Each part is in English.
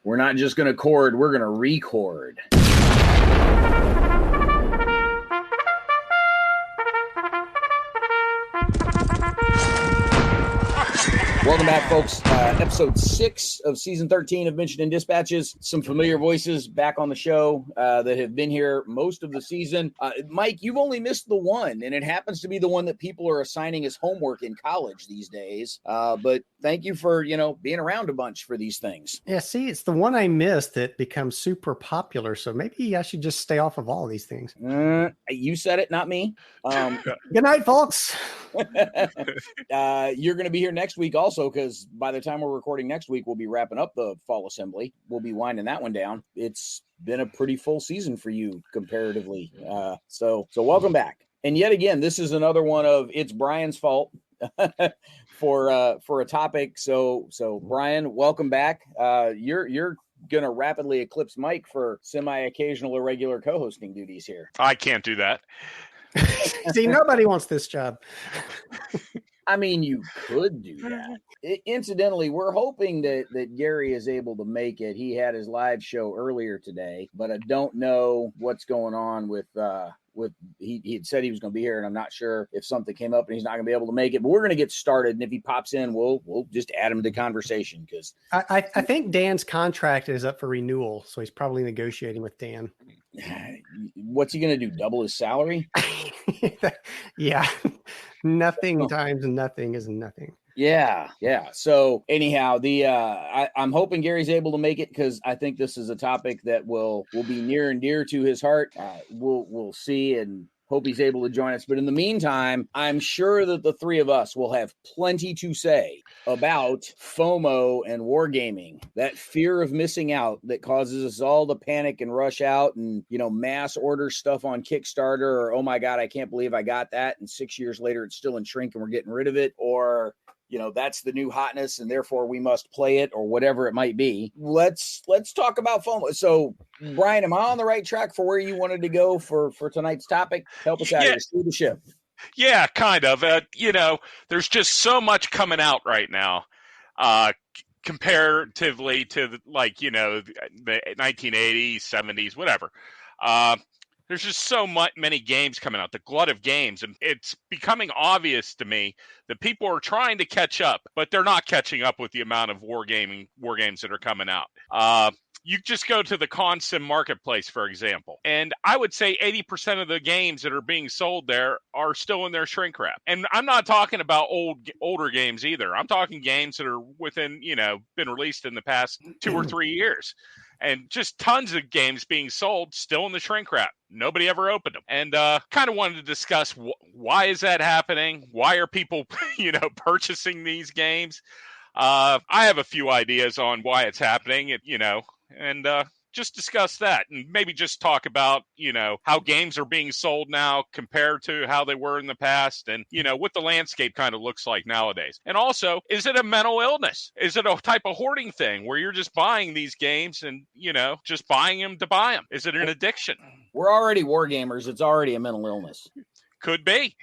We're not just going to chord, we're going to record. Welcome back, folks. Episode 6 of Season 13 of Mentioned in Dispatches. Some familiar voices back on the show that have been here most of the season. Mike, you've only missed the one, and it happens to be the one that people are assigning as homework in college these days. But thank you for, being around a bunch for these things. Yeah, see, it's the one I missed that becomes super popular. So maybe I should just stay off of all these things. You said it, not me. Good night, folks. You're going to be here next week also, because by the time we're recording next week, we'll be wrapping up the fall assembly. We'll be winding that one down. It's been a pretty full season for you comparatively. So welcome back. And yet again, this is another one of it's Bryan's fault for a topic. So Bryan, welcome back. You're going to rapidly eclipse Mike for semi-occasional irregular co-hosting duties here. I can't do that. See, nobody wants this job. I mean, you could do that. Incidentally, we're hoping that Gary is able to make it. He had his live show earlier today, but I don't know what's going on with he had said he was going to be here, and I'm not sure if something came up and he's not going to be able to make it. But we're going to get started, and if he pops in, we'll just add him to the conversation because I think Dan's contract is up for renewal, so he's probably negotiating with Dan. What's he going to do? Double his salary? Yeah. Nothing times nothing is nothing. Yeah. So anyhow, I'm hoping Gary's able to make it because I think this is a topic that will be near and dear to his heart. We'll see and hope he's able to join us. But in the meantime, I'm sure that the three of us will have plenty to say about FOMO and wargaming, that fear of missing out that causes us all to panic and rush out and, mass order stuff on Kickstarter, or, oh my God, I can't believe I got that. And 6 years later, it's still in shrink and we're getting rid of it. Or, that's the new hotness and therefore we must play it, or whatever it might be. Let's talk about FOMO. So, Bryan, am I on the right track for where you wanted to go for tonight's topic? Help us out here. Steer the ship. Yeah, kind of. There's just so much coming out right now, comparatively to the 1980s, 70s, whatever. There's just so many games coming out, the glut of games, and it's becoming obvious to me that people are trying to catch up, but they're not catching up with the amount of war games that are coming out. You just go to the Consim marketplace, for example, and I would say 80% of the games that are being sold there are still in their shrink wrap. And I'm not talking about older games either. I'm talking games that are within, been released in the past 2 or 3 years. And just tons of games being sold still in the shrink wrap. Nobody ever opened them. And kind of wanted to discuss why is that happening? Why are people, purchasing these games? I have a few ideas on why it's happening, and just discuss that and maybe just talk about, how games are being sold now compared to how they were in the past and, what the landscape kind of looks like nowadays. And also, is it a mental illness? Is it a type of hoarding thing where you're just buying these games and, just buying them to buy them? Is it an addiction? We're already war gamers. It's already a mental illness. Could be.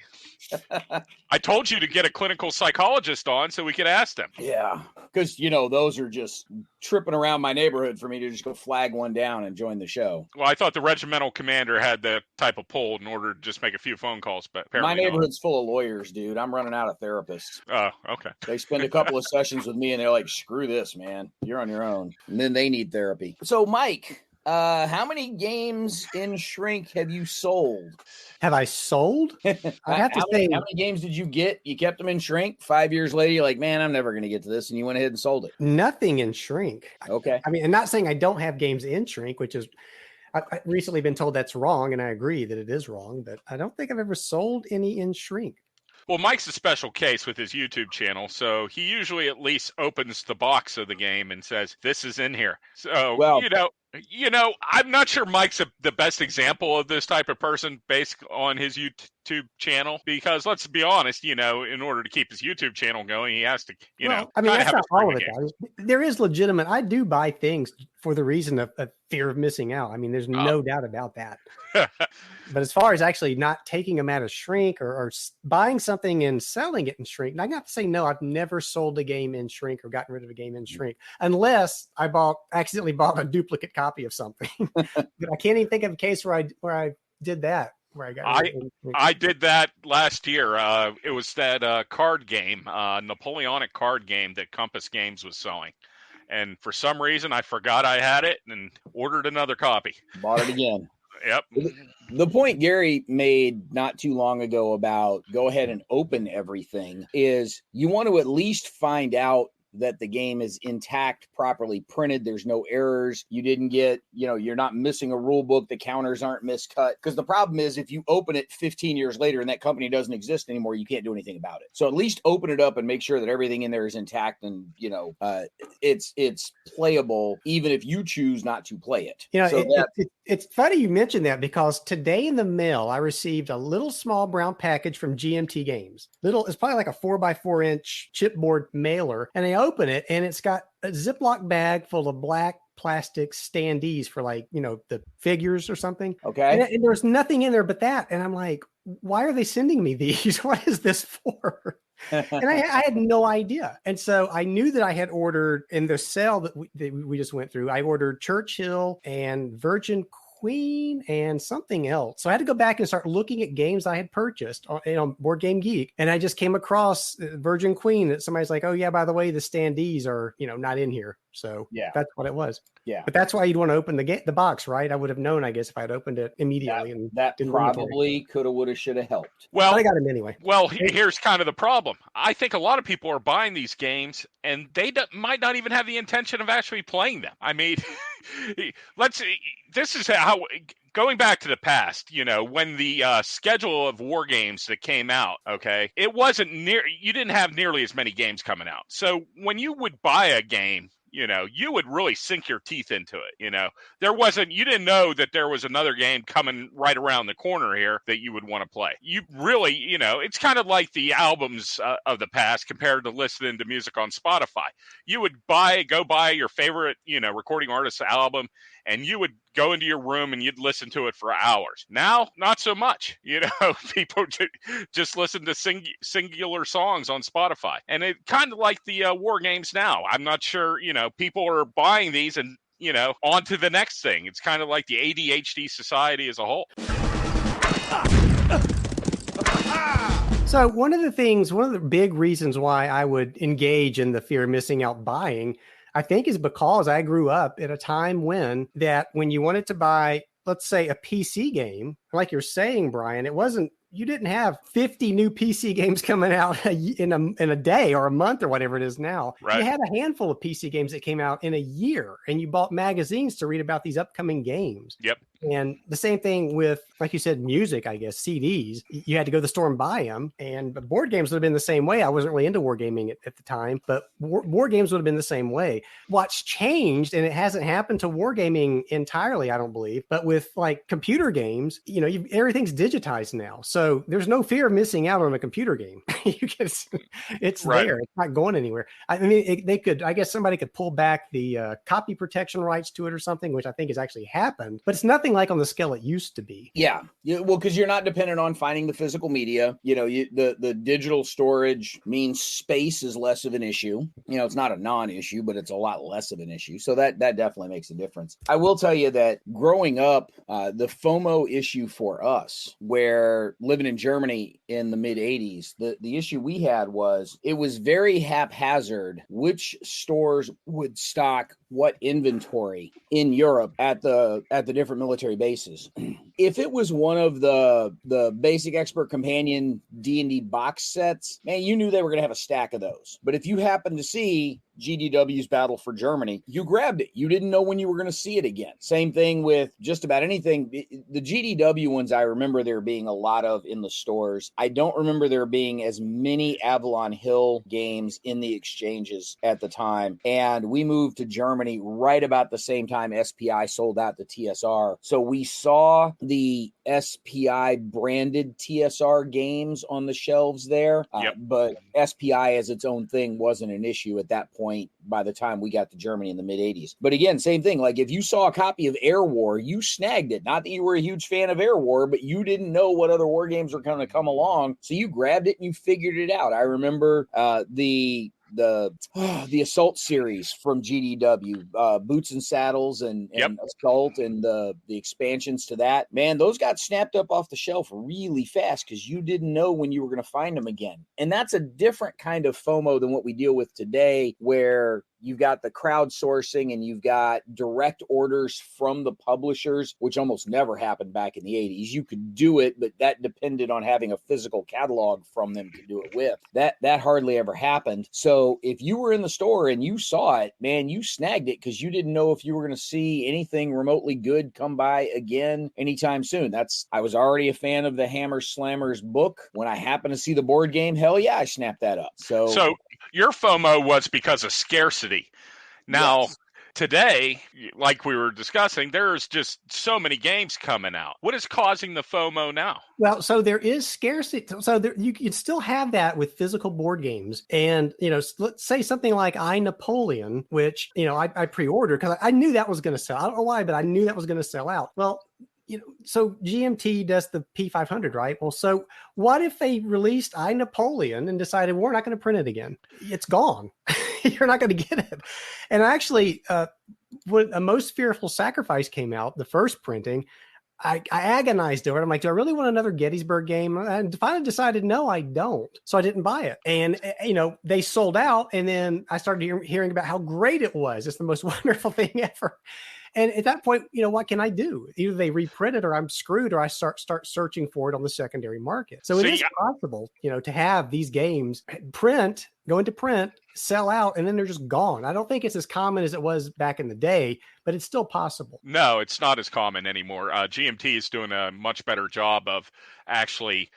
I told you to get a clinical psychologist on so we could ask them. Yeah, because, those are just tripping around my neighborhood for me to just go flag one down and join the show. Well, I thought the regimental commander had the type of pull in order to just make a few phone calls, but apparently my neighborhood's full of lawyers, dude. I'm running out of therapists. Oh, okay. They spend a couple of sessions with me and they're like, screw this, man. You're on your own. And then they need therapy. So, Mike, how many games in shrink have you sold? Have I sold? I have to say, how many games did you get? You kept them in shrink. 5 years later, you're like, man, I'm never going to get to this. And you went ahead and sold it. Nothing in shrink. Okay. I mean, I'm not saying I don't have games in shrink, which is, I've recently been told that's wrong. And I agree that it is wrong, but I don't think I've ever sold any in shrink. Well, Mike's a special case with his YouTube channel, so he usually at least opens the box of the game and says, this is in here. So, You know, I'm not sure Mike's the best example of this type of person based on his YouTube channel, because let's be honest, you know, in order to keep his YouTube channel going, he has to, you know, I mean, kind of that's have not a string all of of it, games. guys. There is legitimate. I do buy things for the reason of fear of missing out. I mean, there's no doubt about that. But as far as actually not taking them out of shrink or buying something and selling it in shrink, and I got to say, no, I've never sold a game in shrink or gotten rid of a game in shrink, unless I accidentally bought a duplicate copy of something. But I can't even think of a case where I did that. Where I got rid of it. I did that last year. It was that card game, Napoleonic card game that Compass Games was selling. And for some reason, I forgot I had it and ordered another copy. Bought it again. Yep. The point Gary made not too long ago about go ahead and open everything is you want to at least find out that the game is intact, properly printed. There's no errors. You didn't get, you're not missing a rule book. The counters aren't miscut. Because the problem is if you open it 15 years later and that company doesn't exist anymore, you can't do anything about it. So at least open it up and make sure that everything in there is intact and, it's playable, even if you choose not to play it. It's funny you mentioned that, because today in the mail, I received a little small brown package from GMT Games. It's probably like a 4x4 inch chipboard mailer. And I open it and it's got a Ziploc bag full of black plastic standees for the figures or something. Okay. And there's nothing in there but that. And I'm like, why are they sending me these? What is this for? And I had no idea. And so I knew that I had ordered in the sale that we just went through. I ordered Churchill and Virgin Queen and something else. So I had to go back and start looking at games I had purchased on Board Game Geek. And I just came across Virgin Queen that somebody's like, oh yeah, by the way, the standees are, not in here. So yeah, that's what it was. Yeah. But that's why you'd want to open the box, right? I would have known, I guess, if I had opened it immediately. That probably coulda, woulda, shoulda helped. Well, but I got him anyway. Well, here's kind of the problem. I think a lot of people are buying these games and they might not even have the intention of actually playing them. I mean, this is how, going back to the past, when the schedule of war games that came out, okay, it wasn't you didn't have nearly as many games coming out. So when you would buy a game, you would really sink your teeth into it. You didn't know that there was another game coming right around the corner here that you would want to play. You really, it's kind of like the albums of the past compared to listening to music on Spotify. You would go buy your favorite, recording artist's album, and you would go into your room and you'd listen to it for hours. Now, not so much. People just listen to singular songs on Spotify. And it kind of like the war games now. I'm not sure, people are buying these and, on to the next thing. It's kind of like the ADHD society as a whole. So one of the big reasons why I would engage in the fear of missing out buying, I think, is because I grew up at a time when you wanted to buy, let's say, a PC game, like you're saying, Bryan, you didn't have 50 new PC games coming out in a day or a month or whatever it is now. Right. You had a handful of PC games that came out in a year, and you bought magazines to read about these upcoming games. Yep. And the same thing with, like you said, music, I guess, CDs. You had to go to the store and buy them. And board games would have been the same way. I wasn't really into wargaming at the time, but war games would have been the same way. What's changed, and it hasn't happened to wargaming entirely, I don't believe, but with like computer games, everything's digitized now. So there's no fear of missing out on a computer game. It's right there. It's not going anywhere. I mean, I guess somebody could pull back the copy protection rights to it or something, which I think has actually happened, but it's nothing like on the scale it used to be. Yeah. Well, because you're not dependent on finding the physical media. The digital storage means space is less of an issue. It's not a non-issue, but it's a lot less of an issue. So that definitely makes a difference. I will tell you that growing up, the FOMO issue for us, where living in Germany in the mid 80s, the issue we had was it was very haphazard which stores would stock what inventory in Europe at the different military bases. if it was one of the basic expert companion D&D box sets, man, you knew they were going to have a stack of those. But if you happened to see GDW's Battle for Germany, you grabbed it. You didn't know when you were going to see it again. Same thing with just about anything. The GDW ones, I remember there being a lot of in the stores. I don't remember there being as many Avalon Hill games in the exchanges at the time. And we moved to Germany right about the same time SPI sold out the TSR. So we saw the SPI branded TSR games on the shelves there. Yep. But SPI as its own thing wasn't an issue at that point by the time we got to Germany in the mid 80s. But again, same thing. Like if you saw a copy of Air War, you snagged it. Not that you were a huge fan of Air War, but you didn't know what other war games were going to come along. So you grabbed it and you figured it out. I remember the Assault series from GDW, Boots and Saddles and Assault and the expansions to that. Man, those got snapped up off the shelf really fast because you didn't know when you were going to find them again. And that's a different kind of FOMO than what we deal with today, where you've got the crowdsourcing and you've got direct orders from the publishers, which almost never happened back in the 80s. You could do it, but that depended on having a physical catalog from them to do it with. That hardly ever happened. So if you were in the store and you saw it, man, you snagged it because you didn't know if you were going to see anything remotely good come by again anytime soon. I was already a fan of the Hammer Slammers book. When I happened to see the board game, hell yeah, I snapped that up. So your FOMO was because of scarcity. Now, today, like we were discussing, there's just so many games coming out. What is causing the FOMO now? Well, so there is scarcity. So you can still have that with physical board games. And, let's say something like Napoleon, which, I pre-ordered because I knew that was going to sell. I don't know why, but I knew that was going to sell out. Well, so GMT does the P500, right? Well, so what if they released Napoleon and decided we're not going to print it again? It's gone. You're not going to get it. And actually, when A Most Fearful Sacrifice came out, the first printing, I agonized over it. I'm like, do I really want another Gettysburg game? And finally decided, no, I don't. So I didn't buy it. And, they sold out. And then I started hearing about how great it was. It's the most wonderful thing ever. And at that point, what can I do? Either they reprint it or I'm screwed, or I start searching for it on the secondary market. So it is possible, to have these games go into print, sell out, and then they're just gone. I don't think it's as common as it was back in the day, but it's still possible. No, it's not as common anymore. GMT is doing a much better job of actually,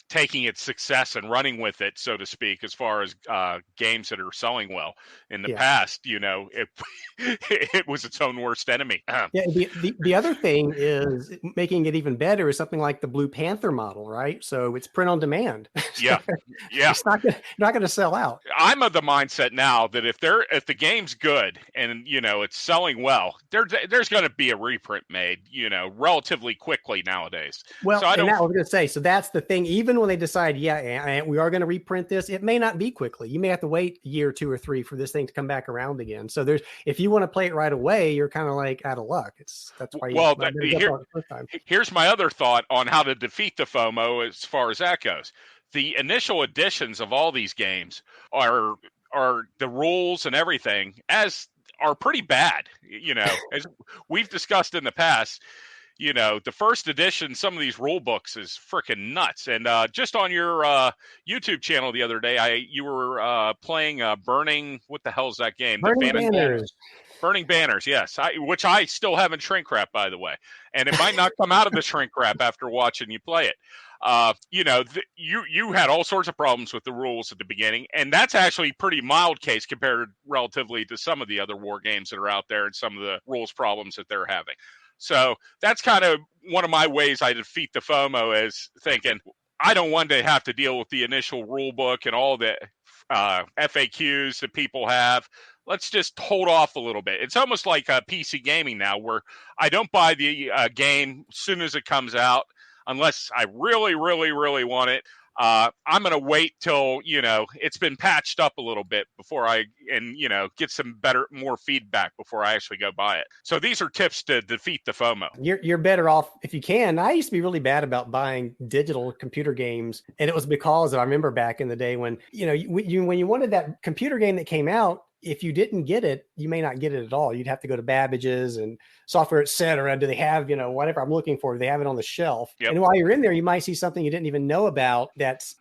taking its success and running with it, so to speak, as far as games that are selling well. In the past, it was its own worst enemy. The other thing is making it even better is something like the Blue Panther model, right? So it's print on demand. Yeah. It's not going to sell out. I'm of the mindset now that if the game's good and it's selling well, there's going to be a reprint made, relatively quickly nowadays. Well, I was going to say, so that's the thing. Even when they decide, we are going to reprint this, it may not be quickly. You may have to wait a year, 2 or 3 for this thing to come back around again. So if you want to play it right away, you're kind of like out of luck. That's why. Here's my other thought on how to defeat the FOMO as far as that goes. The initial editions of all these games are the rules and everything are pretty bad. As we've discussed in the past. The first edition, some of these rule books is freaking nuts. And just on your YouTube channel the other day, you were playing Burning. What the hell is that game? Burning Banners. Burning Banners, yes. Which I still haven't shrink wrap, by the way. And it might not come out of the shrink wrap after watching you play it. You had all sorts of problems with the rules at the beginning, and that's actually pretty mild case compared relatively to some of the other war games that are out there and some of the rules problems that they're having. So that's kind of one of my ways I defeat the FOMO, is thinking I don't want to have to deal with the initial rule book and all the FAQs that people have. Let's just hold off a little bit. It's almost like PC gaming now, where I don't buy the game as soon as it comes out unless I really, really, really want it. I'm going to wait till, it's been patched up a little bit before get some more feedback before I actually go buy it. So these are tips to defeat the FOMO. You're better off if you can. I used to be really bad about buying digital computer games. And it was because I remember back in the day when, when you wanted that computer game that came out, if you didn't get it, you may not get it at all. You'd have to go to Babbage's and Software Etc. Do they have, whatever I'm looking for? Do they have it on the shelf? Yep. And while you're in there, you might see something you didn't even know about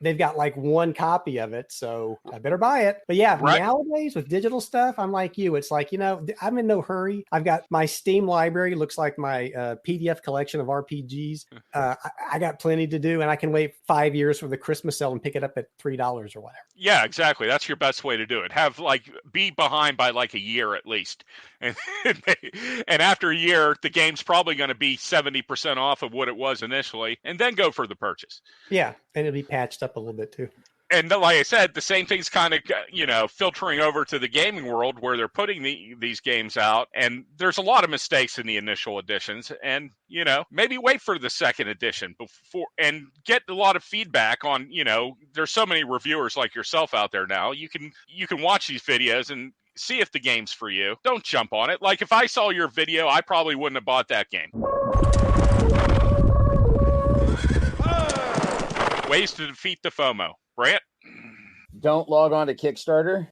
they've got like one copy of it. So I better buy it. But yeah, Right. Nowadays with digital stuff, I'm like you. It's like, I'm in no hurry. I've got my Steam library, looks like my PDF collection of RPGs. I got plenty to do, and I can wait 5 years for the Christmas sale and pick it up at $3 or whatever. Yeah, exactly. That's your best way to do it. Have be behind by like a year at least. And after a year, the game's probably going to be 70% off of what it was initially, and then go for the purchase. Yeah, and it'll be patched up a little bit too. And like I said, the same thing's kind of, filtering over to the gaming world where they're putting these games out. And there's a lot of mistakes in the initial editions. And, maybe wait for the second edition before and get a lot of feedback on, there's so many reviewers like yourself out there now. You can watch these videos and see if the game's for you. Don't jump on it. Like if I saw your video, I probably wouldn't have bought that game. Ways to defeat the FOMO. Brant? Don't log on to Kickstarter.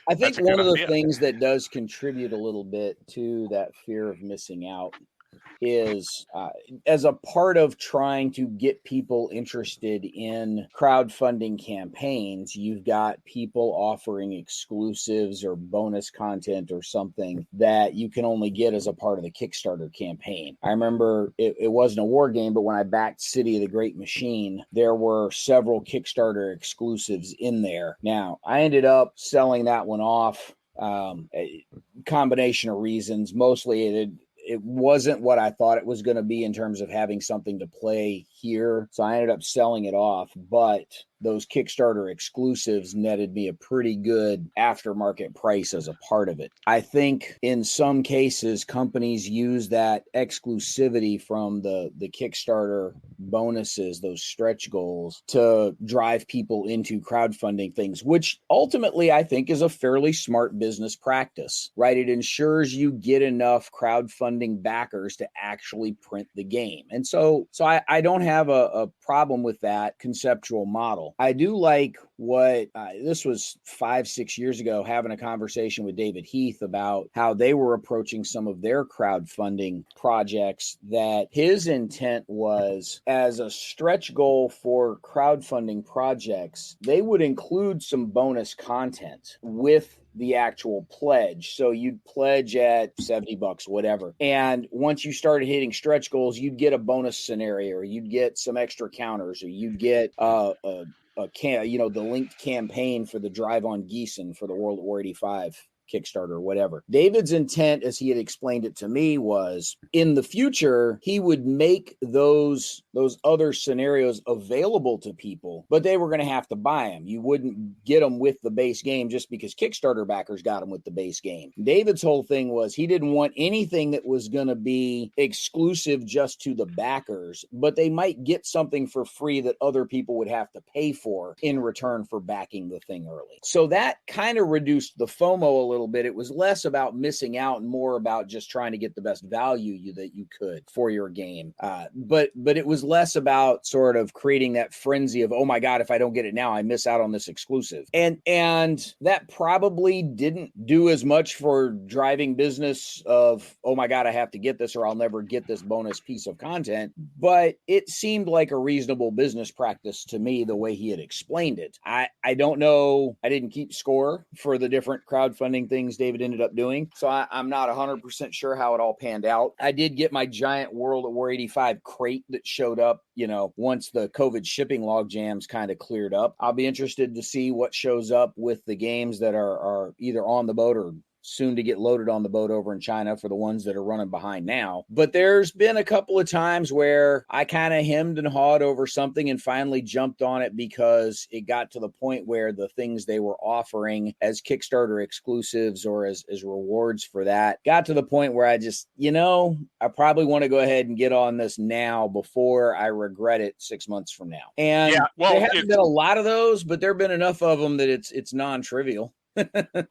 I think one of the things that does contribute a little bit to that fear of missing out is as a part of trying to get people interested in crowdfunding campaigns, you've got people offering exclusives or bonus content or something that you can only get as a part of the Kickstarter campaign. I remember it wasn't a war game, but when I backed City of the Great Machine, there were several Kickstarter exclusives in there. Now, I ended up selling that one off, a combination of reasons. Mostly it wasn't what I thought it was going to be in terms of having something to play here. So I ended up selling it off, but those Kickstarter exclusives netted me a pretty good aftermarket price as a part of it. I think in some cases, companies use that exclusivity from the Kickstarter bonuses, those stretch goals, to drive people into crowdfunding things, which ultimately I think is a fairly smart business practice, right? It ensures you get enough crowdfunding backers to actually print the game. And so I don't have a problem with that conceptual model. I do like what this was 5-6 years ago, having a conversation with David Heath about how they were approaching some of their crowdfunding projects, that his intent was as a stretch goal for crowdfunding projects, they would include some bonus content with the actual pledge. So you'd pledge at $70, whatever. And once you started hitting stretch goals, you'd get a bonus scenario, or you'd get some extra counters, or you'd get the linked campaign for the Drive on Gießen for the World at War 85 Kickstarter or whatever. David's intent, as he had explained it to me, was in the future, he would make those other scenarios available to people, but they were going to have to buy them. You wouldn't get them with the base game just because Kickstarter backers got them with the base game. David's whole thing was he didn't want anything that was going to be exclusive just to the backers, but they might get something for free that other people would have to pay for in return for backing the thing early. So that kind of reduced the FOMO a little bit. It was less about missing out and more about just trying to get the best value that you could for your game. But it was less about sort of creating that frenzy of, oh my God, if I don't get it now, I miss out on this exclusive. And that probably didn't do as much for driving business of, oh my God, I have to get this or I'll never get this bonus piece of content. But it seemed like a reasonable business practice to me, the way he had explained it. I don't know. I didn't keep score for the different crowdfunding things David ended up doing. So I'm not 100% sure how it all panned out. I did get my giant World at War 85 crate that showed up, once the COVID shipping log jams kind of cleared up. I'll be interested to see what shows up with the games that are either on the boat or soon to get loaded on the boat over in China for the ones that are running behind now. But there's been a couple of times where I kind of hemmed and hawed over something and finally jumped on it because it got to the point where the things they were offering as Kickstarter exclusives or as rewards for that got to the point where I just, I probably want to go ahead and get on this now before I regret it 6 months from now. And there haven't been a lot of those, but there have been enough of them that it's non-trivial.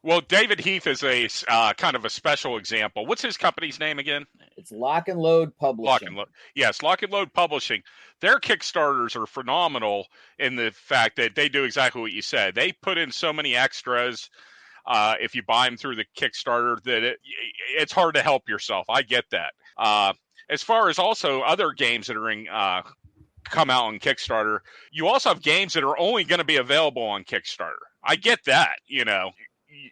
Well, David Heath is a kind of a special example. What's his company's name again? It's Lock and Load Publishing. Lock and Load. Yes, Lock and Load Publishing. Their Kickstarters are phenomenal in the fact that they do exactly what you said. They put in so many extras. If you buy them through the Kickstarter, that it's hard to help yourself. I get that. As far as also other games that are come out on Kickstarter, you also have games that are only going to be available on Kickstarter. I get that.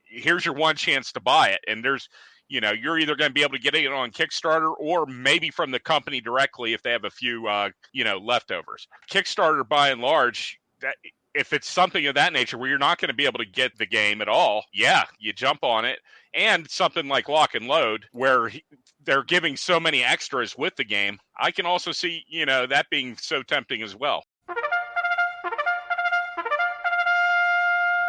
Here's your one chance to buy it, and there's. You're either going to be able to get it on Kickstarter or maybe from the company directly if they have a few, leftovers. Kickstarter, by and large, if it's something of that nature where you're not going to be able to get the game at all, yeah, you jump on it. And something like Lock and Load, where they're giving so many extras with the game, I can also see, that being so tempting as well.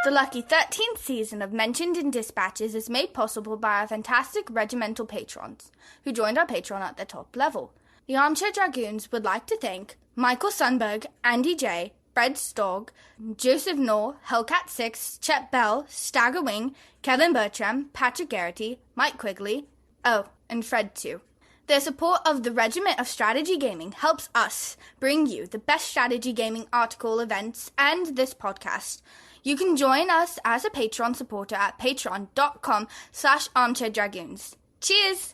The lucky 13th season of Mentioned in Dispatches is made possible by our fantastic regimental patrons, who joined our Patreon at the top level. The Armchair Dragoons would like to thank Michael Sundberg, Andy J., Fred Stogg, Joseph Knorr, Hellcat6, Chet Bell, Stagger Wing, Kevin Bertram, Patrick Garrity, Mike Quigley, and Fred too. Their support of the Regiment of Strategy Gaming helps us bring you the best strategy gaming article, events, and this podcast. You can join us as a Patreon supporter at patreon.com/armchairdragoons. Cheers!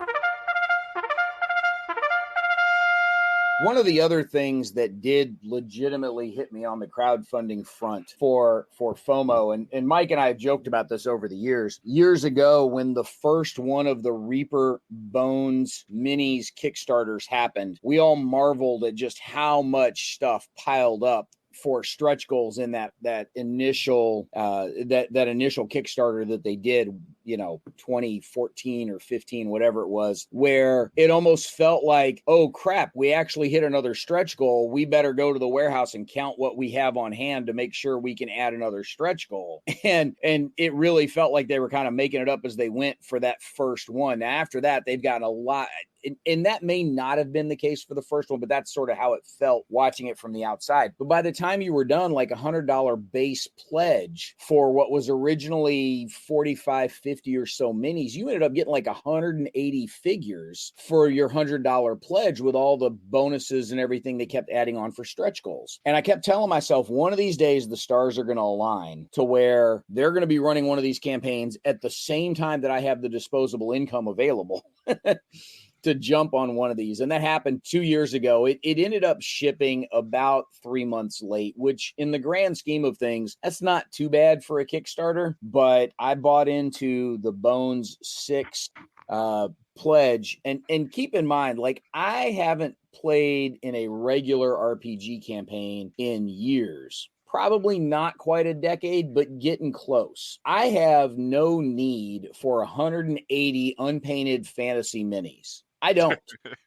One of the other things that did legitimately hit me on the crowdfunding front for FOMO, and Mike and I have joked about this over the years. Years ago, when the first one of the Reaper Bones minis Kickstarters happened, we all marveled at just how much stuff piled up for stretch goals in that initial initial Kickstarter that they did, 2014 or 15, whatever it was, where it almost felt like, oh crap, we actually hit another stretch goal. We better go to the warehouse and count what we have on hand to make sure we can add another stretch goal. And it really felt like they were kind of making it up as they went for that first one. Now, after that, they've gotten a lot. And that may not have been the case for the first one, but that's sort of how it felt watching it from the outside. But by the time you were done, like $100 base pledge for what was originally 45, 50 or so minis, you ended up getting like 180 figures for your $100 pledge with all the bonuses and everything they kept adding on for stretch goals. And I kept telling myself, one of these days, the stars are going to align to where they're going to be running one of these campaigns at the same time that I have the disposable income available to jump on one of these. And that happened 2 years ago. It ended up shipping about 3 months late, which in the grand scheme of things, that's not too bad for a Kickstarter. But I bought into the Bones 6 pledge. And keep in mind, like, I haven't played in a regular RPG campaign in years. Probably not quite a decade, but getting close. I have no need for 180 unpainted fantasy minis. I don't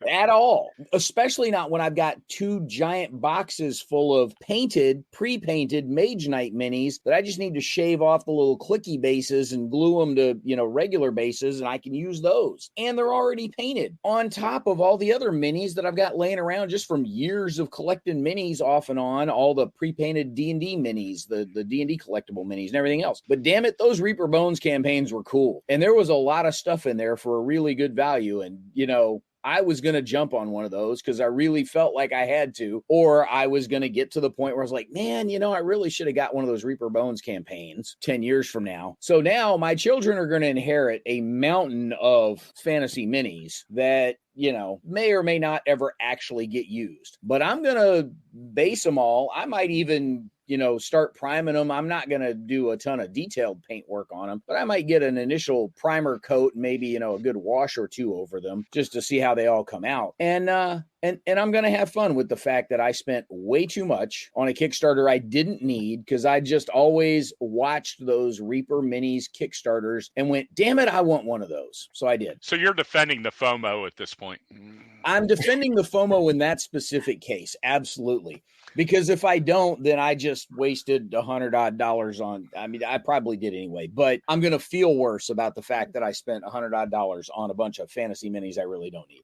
at all, especially not when I've got 2 giant boxes full of painted, pre-painted Mage Knight minis that I just need to shave off the little clicky bases and glue them to, regular bases, and I can use those. And they're already painted on top of all the other minis that I've got laying around just from years of collecting minis off and on, all the pre-painted D&D minis, the D&D collectible minis and everything else. But damn it, those Reaper Bones campaigns were cool. And there was a lot of stuff in there for a really good value. And, I was going to jump on one of those because I really felt like I had to, or I was going to get to the point where I was like, man, I really should have got one of those Reaper Bones campaigns 10 years from now. So now my children are going to inherit a mountain of fantasy minis that, may or may not ever actually get used. But I'm going to base them all. I might even start priming them. I'm not going to do a ton of detailed paint work on them, but I might get an initial primer coat, maybe, a good wash or 2 over them just to see how they all come out. And I'm going to have fun with the fact that I spent way too much on a Kickstarter I didn't need because I just always watched those Reaper Minis Kickstarters and went, damn it, I want one of those. So I did. So you're defending the FOMO at this point. I'm defending the FOMO in that specific case. Absolutely. Because if I don't, then I just wasted $100 on, I probably did anyway, but I'm going to feel worse about the fact that I spent $100 on a bunch of fantasy minis I really don't need.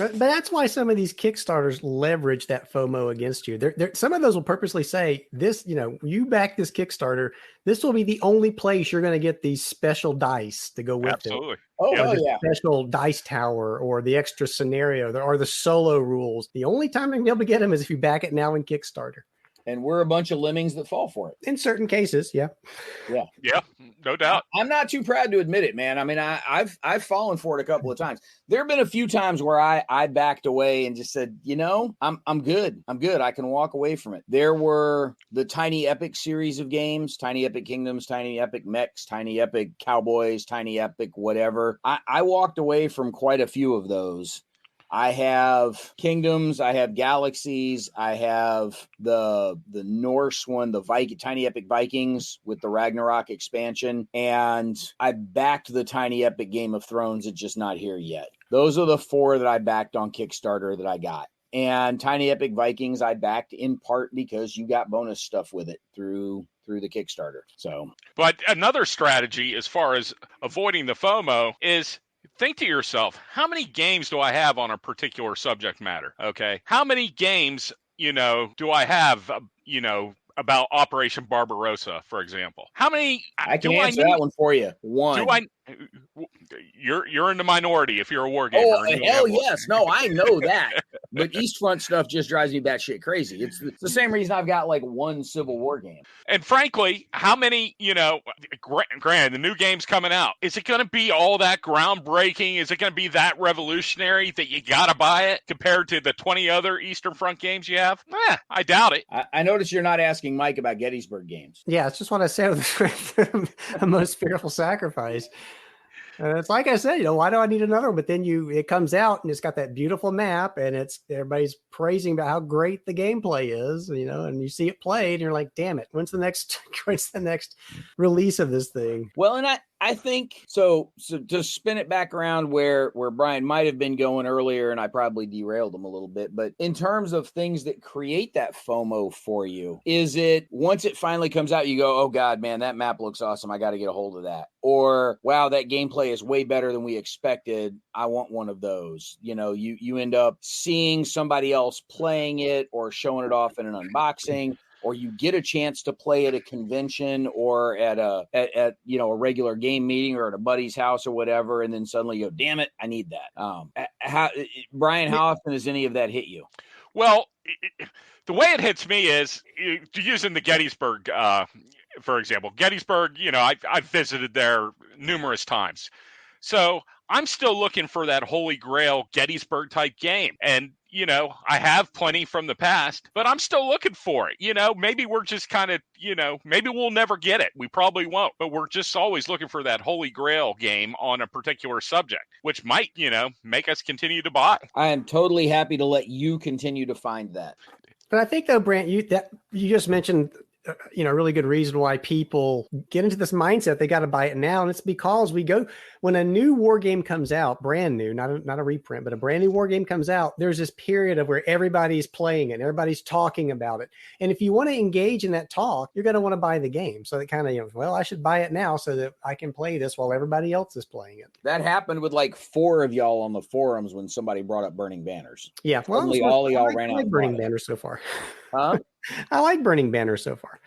But that's why some of these Kickstarters leverage that FOMO against you. Some of those will purposely say this, you back this Kickstarter, this will be the only place you're going to get these special dice to go with Absolutely. it. Oh, Yeah. hell yeah. Special dice tower or the extra scenario or the solo rules. The only time you're going to be able to get them is if you back it now in Kickstarter. And we're a bunch of lemmings that fall for it. In certain cases, yeah. Yeah, no doubt. I'm not too proud to admit it, man. I mean, I've fallen for it a couple of times. There have been a few times where I backed away and just said, I'm good. I'm good. I can walk away from it. There were the Tiny Epic series of games, Tiny Epic Kingdoms, Tiny Epic Mechs, Tiny Epic Cowboys, Tiny Epic whatever. I walked away from quite a few of those. I have Kingdoms, I have Galaxies, I have the Norse one, the Tiny Epic Vikings with the Ragnarok expansion, and I backed the Tiny Epic Game of Thrones. It's just not here yet. Those are the 4 that I backed on Kickstarter that I got. And Tiny Epic Vikings I backed in part because you got bonus stuff with it through the Kickstarter. So, but another strategy as far as avoiding the FOMO is think to yourself, how many games do I have on a particular subject matter? Okay. How many games, do I have, about Operation Barbarossa, for example? How many? I can answer that one for you. One. You're in the minority if you're a war gamer. Oh, hell yes. No, I know that. But East Front stuff just drives me batshit crazy. It's the same reason I've got like one Civil War game. And frankly, how many, granted, the new game's coming out. Is it going to be all that groundbreaking? Is it going to be that revolutionary that you got to buy it compared to the 20 other Eastern Front games you have? I doubt it. I notice you're not asking Mike about Gettysburg games. Yeah, it's just what I said with the most fearful sacrifice. It's like I said, why do I need another one? But then it comes out and it's got that beautiful map and everybody's praising about how great the gameplay is, and you see it played and you're like, damn it, when's the next release of this thing? Well, and I think so to spin it back around where Bryan might have been going earlier, and I probably derailed him a little bit, but in terms of things that create that FOMO for you, is it once it finally comes out, you go, oh God, man, that map looks awesome. I got to get a hold of that. Or, wow, that gameplay is way better than we expected. I want one of those. You end up seeing somebody else playing it or showing it off in an unboxing, or you get a chance to play at a convention or at a regular game meeting or at a buddy's house or whatever, and then suddenly you go, damn it, I need that. Bryan, how often does any of that hit you? Well, the way it hits me is using the Gettysburg, for example. Gettysburg, I've visited there numerous times. So I'm still looking for that Holy Grail Gettysburg type game. And, I have plenty from the past, but I'm still looking for it. Maybe we're just kind of, maybe we'll never get it. We probably won't, but we're just always looking for that Holy Grail game on a particular subject, which might, make us continue to buy. I am totally happy to let you continue to find that. But I think though, Brant, you just mentioned a really good reason why people get into this mindset they got to buy it now, and it's because when a new war game comes out, brand new, not a reprint, but a brand new war game comes out, there's this period of where everybody's playing it, everybody's talking about it, and if you want to engage in that talk, you're going to want to buy the game. So it kind of I should buy it now so that I can play this while everybody else is playing it. That happened with like 4 of y'all on the forums when somebody brought up Burning Banners. Yeah, well, all of y'all ran out. I like Burning Banners so far. Huh? I like Burning Banners so far.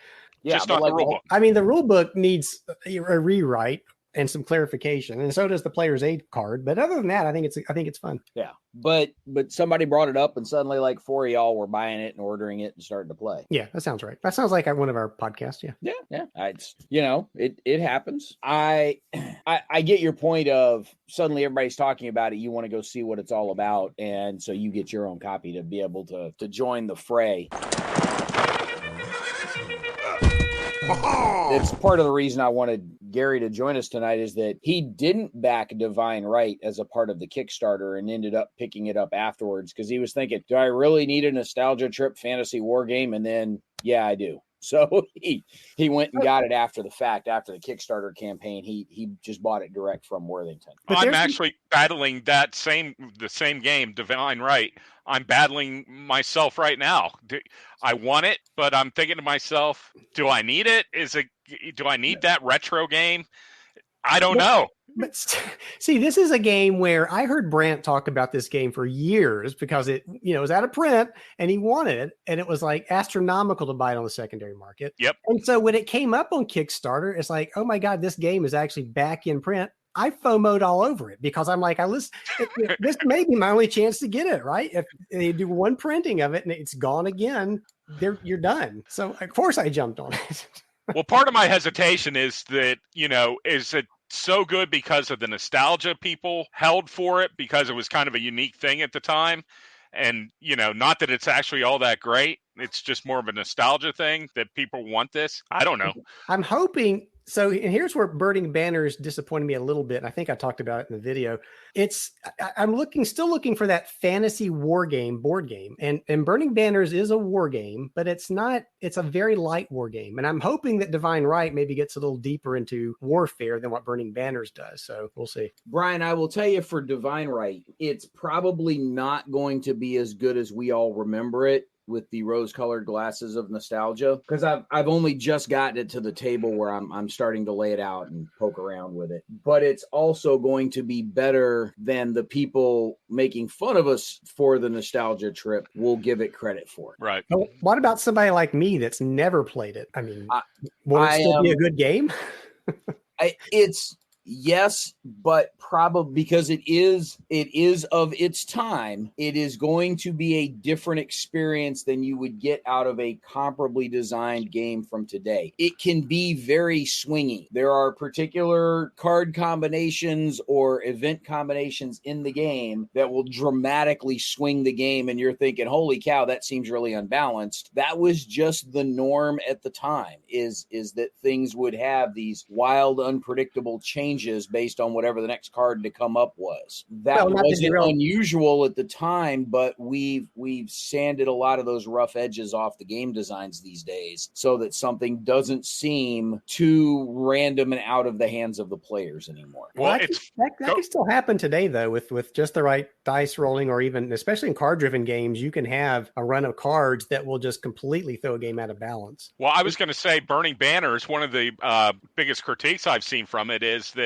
Yeah, just not the rule book. I mean, the rule book needs a rewrite and some clarification, and so does the player's aid card. But other than that, I think it's fun. Yeah, but somebody brought it up, and suddenly like 4 of y'all were buying it and ordering it and starting to play. Yeah, that sounds right. That sounds like one of our podcasts. Yeah. It happens. I get your point of suddenly everybody's talking about it. You want to go see what it's all about, and so you get your own copy to be able to join the fray. It's part of the reason I wanted Gary to join us tonight is that he didn't back Divine Right as a part of the Kickstarter and ended up picking it up afterwards because he was thinking, do I really need a nostalgia trip fantasy war game? And then, yeah, I do. So he went and got it after the fact, after the Kickstarter campaign. He just bought it direct from Worthington. I'm actually battling the same game, Divine Right. I'm battling myself right now. I want it, but I'm thinking to myself, do I need it? Do I need that retro game? I don't know. But see, this is a game where I heard Brant talk about this game for years because it was out of print and he wanted it. And it was like astronomical to buy it on the secondary market. Yep. And so when it came up on Kickstarter, it's like, oh my God, this game is actually back in print. I FOMO'd all over it because I'm like, this may be my only chance to get it, right? If they do one printing of it and it's gone again, you're done. So of course I jumped on it. Well, part of my hesitation is that, is it so good because of the nostalgia people held for it, because it was kind of a unique thing at the time. And, not that it's actually all that great. It's just more of a nostalgia thing that people want this. I don't know. I'm hoping. So, and here's where Burning Banners disappointed me a little bit. And I think I talked about it in the video. I'm still looking for that fantasy war game, board game. And Burning Banners is a war game, but it's a very light war game. And I'm hoping that Divine Right maybe gets a little deeper into warfare than what Burning Banners does. So we'll see. Bryan, I will tell you, for Divine Right, it's probably not going to be as good as we all remember it, with the rose-colored glasses of nostalgia, because I've only just gotten it to the table where I'm starting to lay it out and poke around with it. But it's also going to be better than the people making fun of us for the nostalgia trip will give it credit for. Right. Well, what about somebody like me that's never played it? I mean, will it still be a good game? Yes, but probably because it is of its time, it is going to be a different experience than you would get out of a comparably designed game from today. It can be very swingy. There are particular card combinations or event combinations in the game that will dramatically swing the game, and you're thinking, holy cow, that seems really unbalanced. That was just the norm at the time, is that things would have these wild, unpredictable changes based on whatever the next card to come up was. That wasn't unusual at the time, but we've sanded a lot of those rough edges off the game designs these days so that something doesn't seem too random and out of the hands of the players anymore. Well, that can still happen today, though, with just the right dice rolling, or even, especially in card-driven games, you can have a run of cards that will just completely throw a game out of balance. Well, I was going to say Burning Banners, one of the biggest critiques I've seen from it is that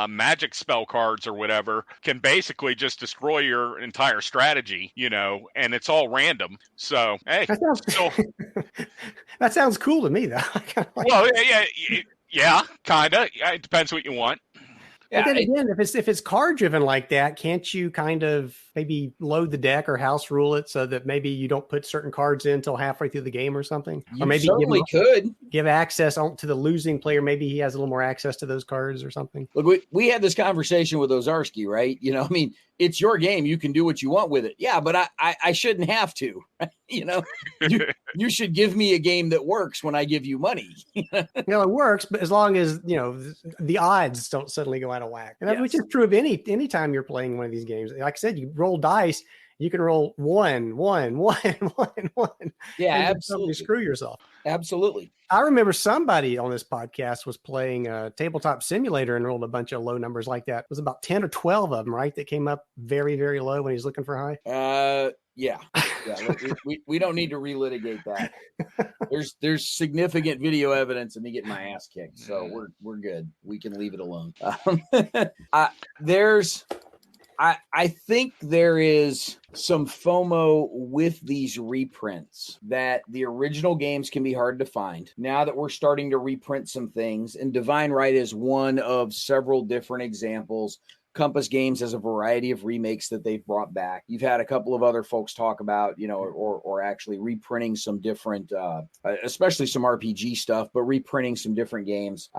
magic spell cards or whatever can basically just destroy your entire strategy, and it's all random. So, hey, that sounds cool to me, though. Well, yeah, kind of. It depends what you want. But then again, if it's card driven like that, can't you kind of maybe load the deck or house rule it so that maybe you don't put certain cards in until halfway through the game or something? You or maybe give access to the losing player. Maybe he has a little more access to those cards or something. Look, we had this conversation with Ozarski, right? It's your game. You can do what you want with it. Yeah, but I shouldn't have to. You should give me a game that works when I give you money. It works, but as long as the odds don't suddenly go out of whack, and which is true of any time you're playing one of these games. Like I said, you roll dice. You can roll one. Yeah, absolutely. Screw yourself. Absolutely. I remember somebody on this podcast was playing a tabletop simulator and rolled a bunch of low numbers like that. It was about 10 or 12 of them, right? That came up very, very low when he's looking for high. Yeah. Look, we don't need to relitigate that. There's significant video evidence of me getting my ass kicked, so we're good. We can leave it alone. I think there is some FOMO with these reprints, that the original games can be hard to find. Now that we're starting to reprint some things, and Divine Right is one of several different examples. Compass Games has a variety of remakes that they've brought back. You've had a couple of other folks talk about, or actually reprinting some different, especially some RPG stuff, but reprinting some different games.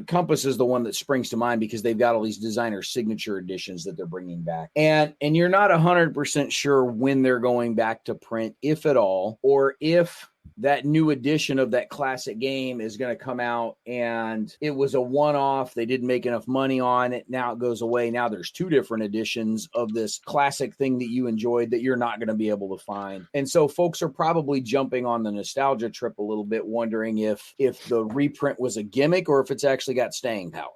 Compass is the one that springs to mind because they've got all these designer signature editions that they're bringing back. And you're not 100% sure when they're going back to print, if at all, or if that new edition of that classic game is going to come out and it was a one-off. They didn't make enough money on it. Now it goes away. Now there's two different editions of this classic thing that you enjoyed that you're not going to be able to find. And so folks are probably jumping on the nostalgia trip a little bit, wondering if the reprint was a gimmick or if it's actually got staying power.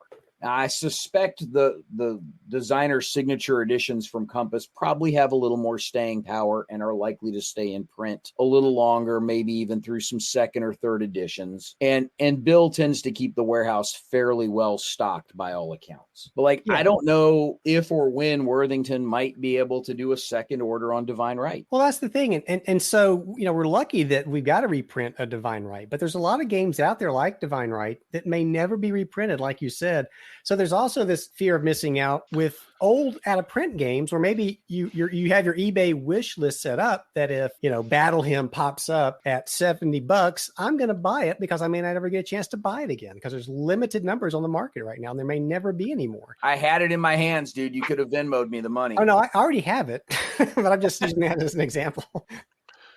I suspect the designer signature editions from Compass probably have a little more staying power and are likely to stay in print a little longer, maybe even through some second or third editions. And Bill tends to keep the warehouse fairly well stocked by all accounts. But like, I don't know if or when Worthington might be able to do a second order on Divine Right. Well, that's the thing. And so, we're lucky that we've got to reprint a Divine Right, but there's a lot of games out there like Divine Right that may never be reprinted, like you said. So there's also this fear of missing out with old out of print games, where maybe you have your eBay wish list set up that if, Battle Hymn pops up at $70, I'm going to buy it because I may not ever get a chance to buy it again because there's limited numbers on the market right now and there may never be any more. I had it in my hands, dude. You could have Venmo'd me the money. Oh, no, I already have it, but I'm just using that as an example.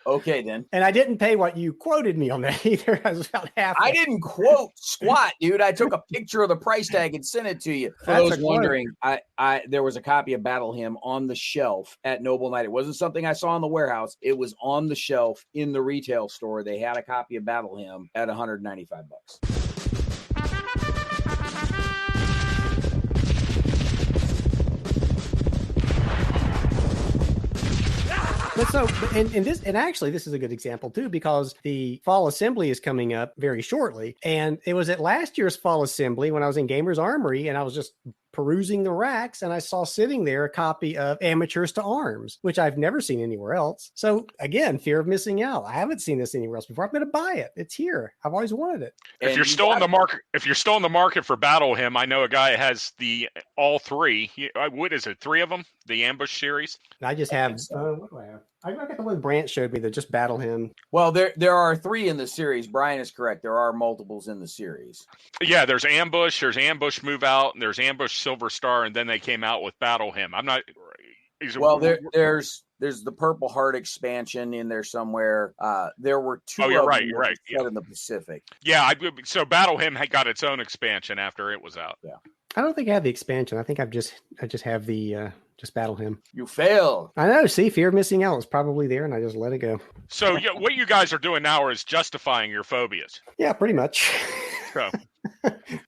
Okay, then. And I didn't pay what you quoted me on that either. I was about half. I didn't quote squat, dude. I took a picture of the price tag and sent it to you. For those wondering, there was a copy of Battle Hymn on the shelf at Noble Knight. It wasn't something I saw in the warehouse. It was on the shelf in the retail store. They had a copy of Battle Hymn at $195. And actually, this is a good example too, because the Fall Assembly is coming up very shortly. And it was at last year's Fall Assembly when I was in Gamers Armory and I was just perusing the racks and I saw sitting there a copy of Amateurs to Arms, which I've never seen anywhere else. So again, fear of missing out. I haven't seen this anywhere else before. I'm going to buy it. It's here. I've always wanted it. If you're still in the market for Battle Hymn, I know a guy has all three. What is it? 3 of them? The Ambush series. I just have. What do I have? I got the one Brant showed me that just Battle Hymn. Well, there are 3 in the series. Bryan is correct. There are multiples in the series. Yeah, there's Ambush Move Out, and there's Ambush Silver Star, and then they came out with Battle Hymn. I'm not. Well, there's the Purple Heart expansion in there somewhere. There were 2. Oh, you're right. Yeah. In the Pacific. Yeah, so Battle Hymn had got its own expansion after it was out. Yeah. I don't think I have the expansion. I think I just have the just Battle Hymn. You failed. I know. See, fear of missing out was probably there, and I just let it go. So what you guys are doing now is justifying your phobias. Yeah, pretty much. So,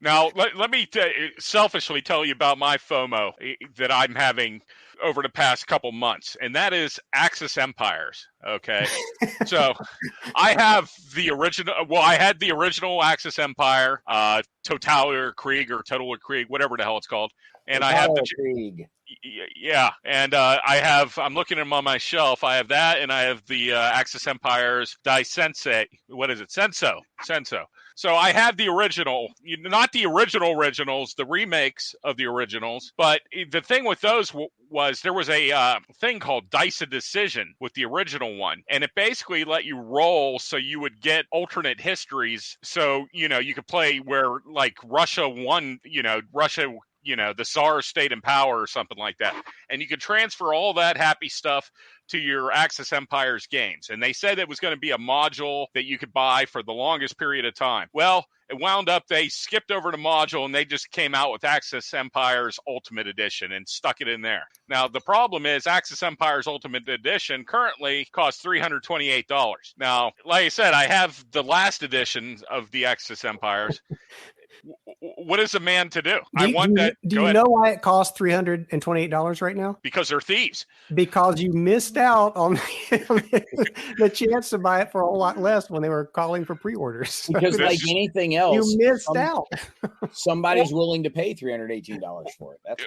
now, let me selfishly tell you about my FOMO that I'm having over the past couple months, and that is Axis Empires. Okay, so I have the original. Well, I had the original Axis Empire, Totaler Krieg or Total Krieg, whatever the hell it's called, and I have the Krieg. Yeah, and I'm looking at them on my shelf. I have that, and I have the Axis Empires Dai Sensei. What is it? Senso. So I have the original, not the originals, the remakes of the originals. But the thing with those was there was a thing called Dice of Decision with the original one. And it basically let you roll so you would get alternate histories. So, you could play where like Russia won, the Tsar stayed in power or something like that. And you could transfer all that happy stuff to your Axis Empires games. And they said it was going to be a module that you could buy for the longest period of time. Well, it wound up they skipped over the module and they just came out with Axis Empires Ultimate Edition and stuck it in there. Now, the problem is Axis Empires Ultimate Edition currently costs $328. Now, like I said, I have the last edition of the Axis Empires. What is a man to do? Do you know why it costs $328 right now? Because they're thieves. Because you missed out on the chance to buy it for a whole lot less when they were calling for pre-orders. Because like anything else, you missed out. Somebody's willing to pay $318 for it. That's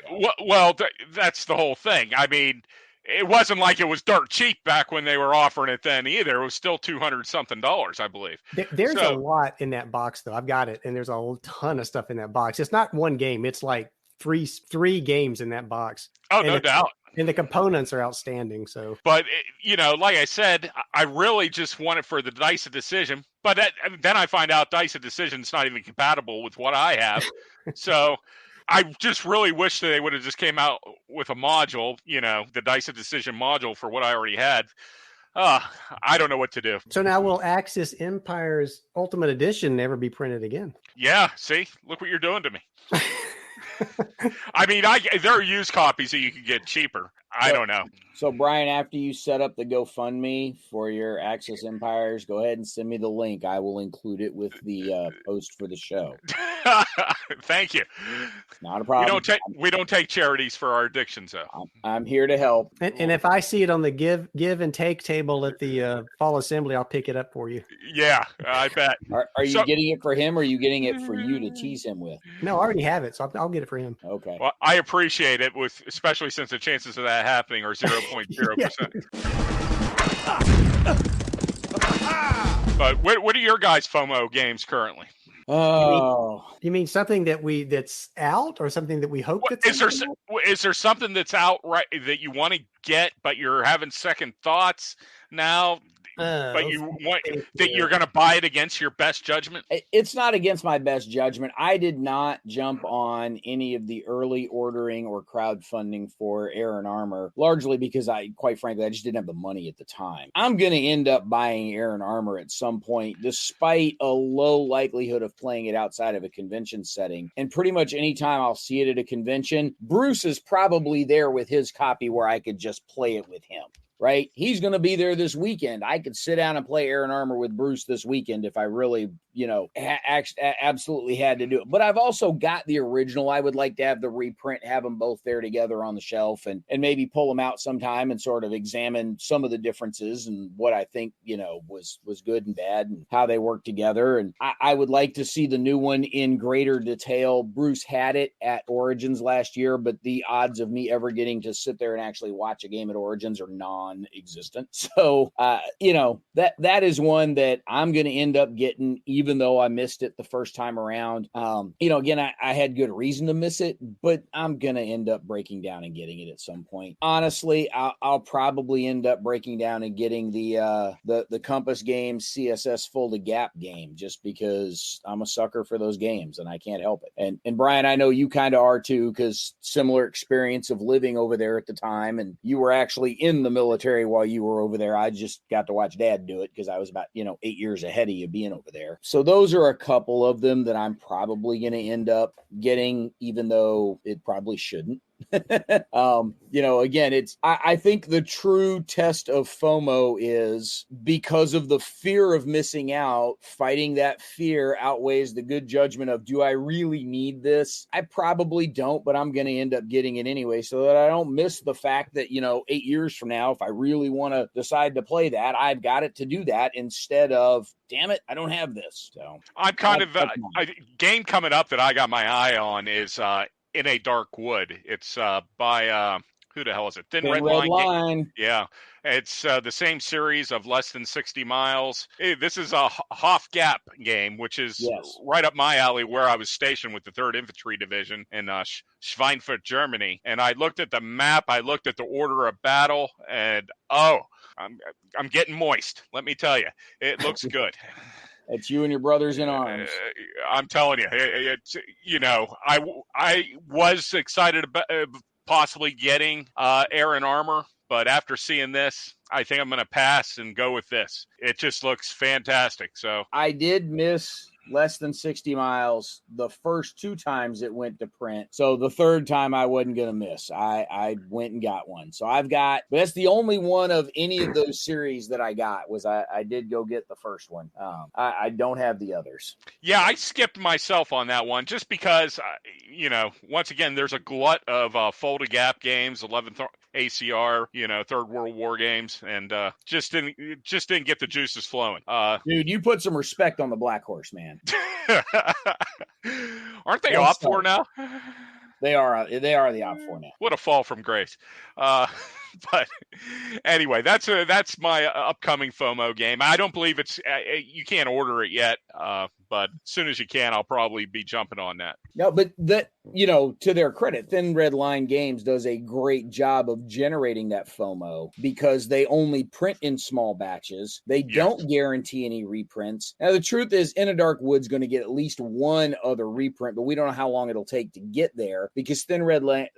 that's the whole thing. I mean, it wasn't like it was dirt cheap back when they were offering it then either. It was still $200-something, I believe. There's a lot in that box, though. I've got it, and there's a ton of stuff in that box. It's not one game. It's like three games in that box. Oh, no doubt. And the components are outstanding. So, but like I said, I really just want it for the Dice of Decision. But then I find out Dice of Decision is not even compatible with what I have. So I just really wish that they would have just came out with a module, the Dice of Decision module for what I already had. I don't know what to do. So now will Axis Empires Ultimate Edition never be printed again? Yeah, see? Look what you're doing to me. I mean, there are used copies that you can get cheaper. I don't know. So, Bryan, after you set up the GoFundMe for your Axis Empires, go ahead and send me the link. I will include it with the post for the show. Thank you. Not a problem. We don't take charities for our addictions, though. I'm here to help. And if I see it on the give and take table at the fall assembly, I'll pick it up for you. Yeah, I bet. Are you getting it for him, or are you getting it for you to tease him with? No, I already have it, so I'll get it for him. Okay. Well, I appreciate it, especially since the chances of that happening are 0.0%. But what are your guys' FOMO games currently? Oh, you mean something that's out, or something that we hope that's is there something that's out right that you want to get, but you're having second thoughts now? But you're going to buy it against your best judgment? It's not against my best judgment. I did not jump on any of the early ordering or crowdfunding for Air and Armor, largely because quite frankly, I just didn't have the money at the time. I'm going to end up buying Air and Armor at some point, despite a low likelihood of playing it outside of a convention setting. And pretty much anytime I'll see it at a convention, Bruce is probably there with his copy where I could just play it with him. Right? He's going to be there this weekend. I could sit down and play Air and Armor with Bruce this weekend if I really, absolutely had to do it. But I've also got the original. I would like to have the reprint, have them both there together on the shelf and maybe pull them out sometime and sort of examine some of the differences and what I think, was good and bad and how they work together. And I would like to see the new one in greater detail. Bruce had it at Origins last year, but the odds of me ever getting to sit there and actually watch a game at Origins are non-existent. So, that is one that I'm going to end up getting, even though I missed it the first time around. Again, I had good reason to miss it, but I'm going to end up breaking down and getting it at some point. Honestly, I'll probably end up breaking down and getting the Compass Games CSS Folded Gap game, just because I'm a sucker for those games and I can't help it. And Bryan, I know you kind of are too, because similar experience of living over there at the time, and you were actually in the military while you were over there. I just got to watch Dad do it because I was about 8 years ahead of you being over there. So those are a couple of them that I'm probably going to end up getting, even though it probably shouldn't. Again, I think the true test of FOMO is, because of the fear of missing out, fighting that fear outweighs the good judgment of, do I really need this? I probably don't, but I'm going to end up getting it anyway, so that I don't miss the fact that, 8 years from now, if I really want to decide to play that, I've got it to do that, instead of, damn it, I don't have this. So I'm a game coming up that I got my eye on is In a Dark Wood. It's by who the hell is it? Thin Red Line. Yeah, it's the same series of Less Than 60 Miles. This is a Hof Gap game, which is right up my alley, where I was stationed with the 3rd Infantry Division in Schweinfurt, Germany. And I looked at the map, I looked at the order of battle, and I'm getting moist. Let me tell you, it looks good. It's you and your brothers in arms. I'm telling you, I was excited about possibly getting Air and Armor, but after seeing this, I think I'm going to pass and go with this. It just looks fantastic. So I did miss Less Than 60 Miles the first 2 times it went to print. So the third time I wasn't going to miss. I went and got one. So but that's the only one of any of those series that I got, was I did go get the first one. I don't have the others. Yeah, I skipped myself on that one just because, once again, there's a glut of Folded Gap games, 11th ACR, Third World War games, and just didn't get the juices flowing. Dude, you put some respect on the Black Horse, man. Aren't they off for now? They are the op for now. What a fall from grace. But anyway, that's my upcoming FOMO game. I don't believe you can't order it yet, but as soon as you can, I'll probably be jumping on that. No, but to their credit, Thin Red Line Games does a great job of generating that FOMO, because they only print in small batches. They don't guarantee any reprints. Now, the truth is, In a Dark Wood's going to get at least one other reprint, but we don't know how long it'll take to get there, because Thin Red Line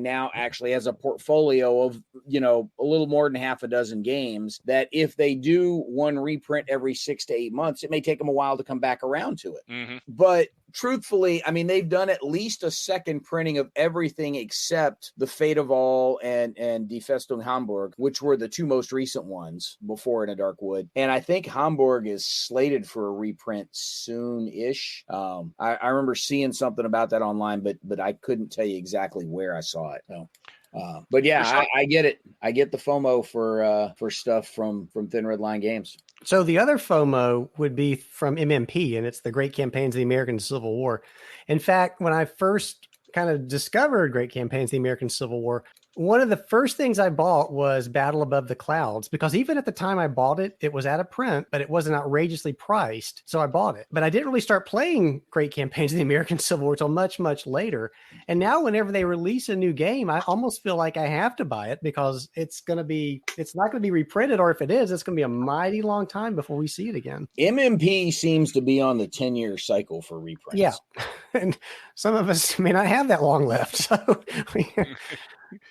now actually has a portfolio of, a little more than half a dozen games that, if they do one reprint every 6 to 8 months, it may take them a while to come back around to it. Mm-hmm. But truthfully, I mean, they've done at least a second printing of everything except the Fate of All and Die Festung Hamburg, which were the two most recent ones before In a Dark Wood. And I think Hamburg is slated for a reprint soon-ish. I remember seeing something about that online, but I couldn't tell you exactly where I saw it. So. But yeah, I get it. I get the FOMO for stuff from Thin Red Line Games. So the other FOMO would be from MMP, and it's the Great Campaigns of the American Civil War. In fact, when I first kind of discovered Great Campaigns of the American Civil War, one of the first things I bought was Battle Above the Clouds, because even at the time I bought it, it was out of print, but it wasn't outrageously priced. So I bought it. But I didn't really start playing Great Campaigns of the American Civil War until much, much later. And now whenever they release a new game, I almost feel like I have to buy it because it's not going to be reprinted, or if it is, it's going to be a mighty long time before we see it again. MMP seems to be on the 10-year cycle for reprints. Yeah. And some of us may not have that long left. So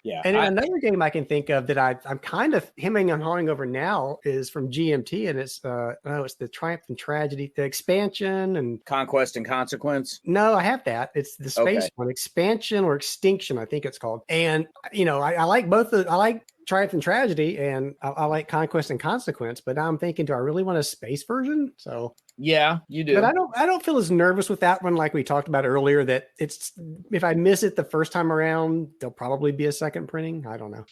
yeah. And another game I can think of that I'm kind of hemming and hawing over now is from GMT, and it's the Triumph and Tragedy, the expansion and Conquest and Consequence. No, I have that. It's the space one, Expansion or Extinction, I think it's called. And I like both. I like Triumph and Tragedy, and I like Conquest and Consequence. But now I'm thinking, do I really want a space version? So. Yeah, you do. But I don't feel as nervous with that one, like we talked about earlier, that it's, if I miss it the first time around, there'll probably be a second printing. I don't know.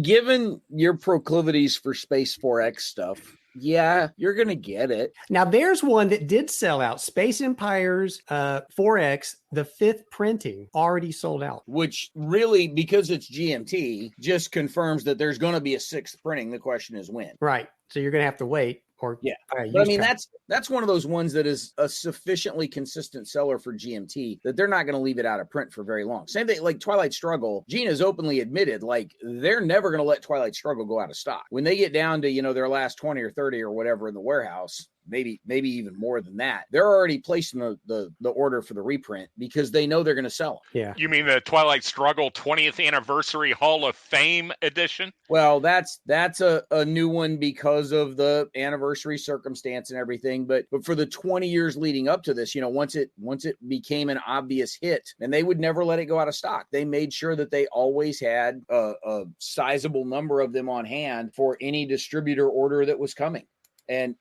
Given your proclivities for Space 4X stuff, yeah, you're going to get it. Now, there's one that did sell out. Space Empires 4X, the 5th printing, already sold out. Which really, because it's GMT, just confirms that there's going to be a 6th printing. The question is when. Right. So you're going to have to wait. But I mean, that's one of those ones that is a sufficiently consistent seller for GMT that they're not going to leave it out of print for very long. Same thing like Twilight Struggle. Gina's openly admitted, like, they're never going to let Twilight Struggle go out of stock. When they get down to, their last 20 or 30 or whatever in the warehouse, maybe even more than that, they're already placing the order for the reprint because they know they're going to sell them. Yeah. You mean the Twilight Struggle 20th Anniversary Hall of Fame edition? Well, that's a new one because of the anniversary circumstance and everything. But for the 20 years leading up to this, once it became an obvious hit, and they would never let it go out of stock. They made sure that they always had a sizable number of them on hand for any distributor order that was coming. And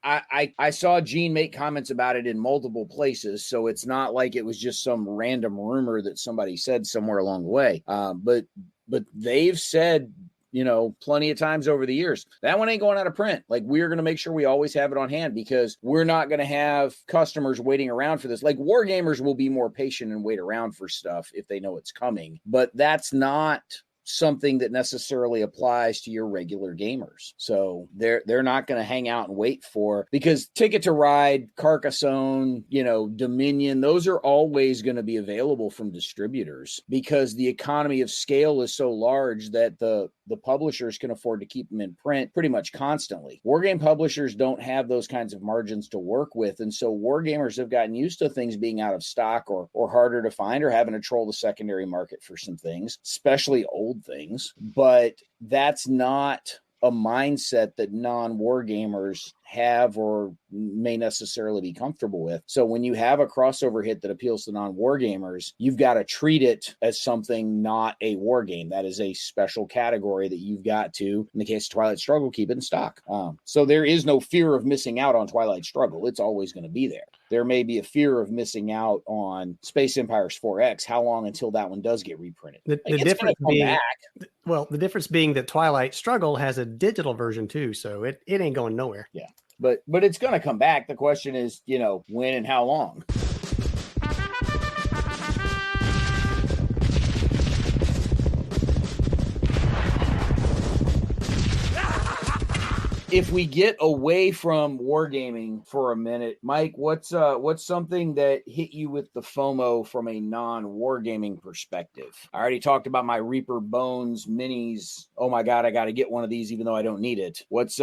I saw Gene make comments about it in multiple places, so it's not like it was just some random rumor that somebody said somewhere along the way. But they've said, plenty of times over the years, that one ain't going out of print. Like, we're going to make sure we always have it on hand because we're not going to have customers waiting around for this. Like, wargamers will be more patient and wait around for stuff if they know it's coming, but that's not something that necessarily applies to your regular gamers. So they're not going to hang out and wait for, because Ticket to Ride, Carcassonne, Dominion, those are always going to be available from distributors because the economy of scale is so large that the publishers can afford to keep them in print pretty much constantly. Wargame publishers don't have those kinds of margins to work with. And so wargamers have gotten used to things being out of stock or harder to find or having to troll the secondary market for some things, especially old things. But that's not a mindset that non-wargamers have or may necessarily be comfortable with. So when you have a crossover hit that appeals to non-wargamers, you've got to treat it as something not a war game. That is a special category that you've got to, in the case of Twilight Struggle, keep it in stock. So there is no fear of missing out on Twilight Struggle. It's always going to be there. There may be a fear of missing out on Space Empires 4X. How long until that one does get reprinted? The difference being that Twilight Struggle has a digital version too, so it ain't going nowhere. Yeah. But it's going to come back. The question is, when and how long. If we get away from wargaming for a minute, Mike, what's something that hit you with the FOMO from a non-wargaming perspective? I already talked about my Reaper Bones minis. Oh my God, I got to get one of these even though I don't need it. What's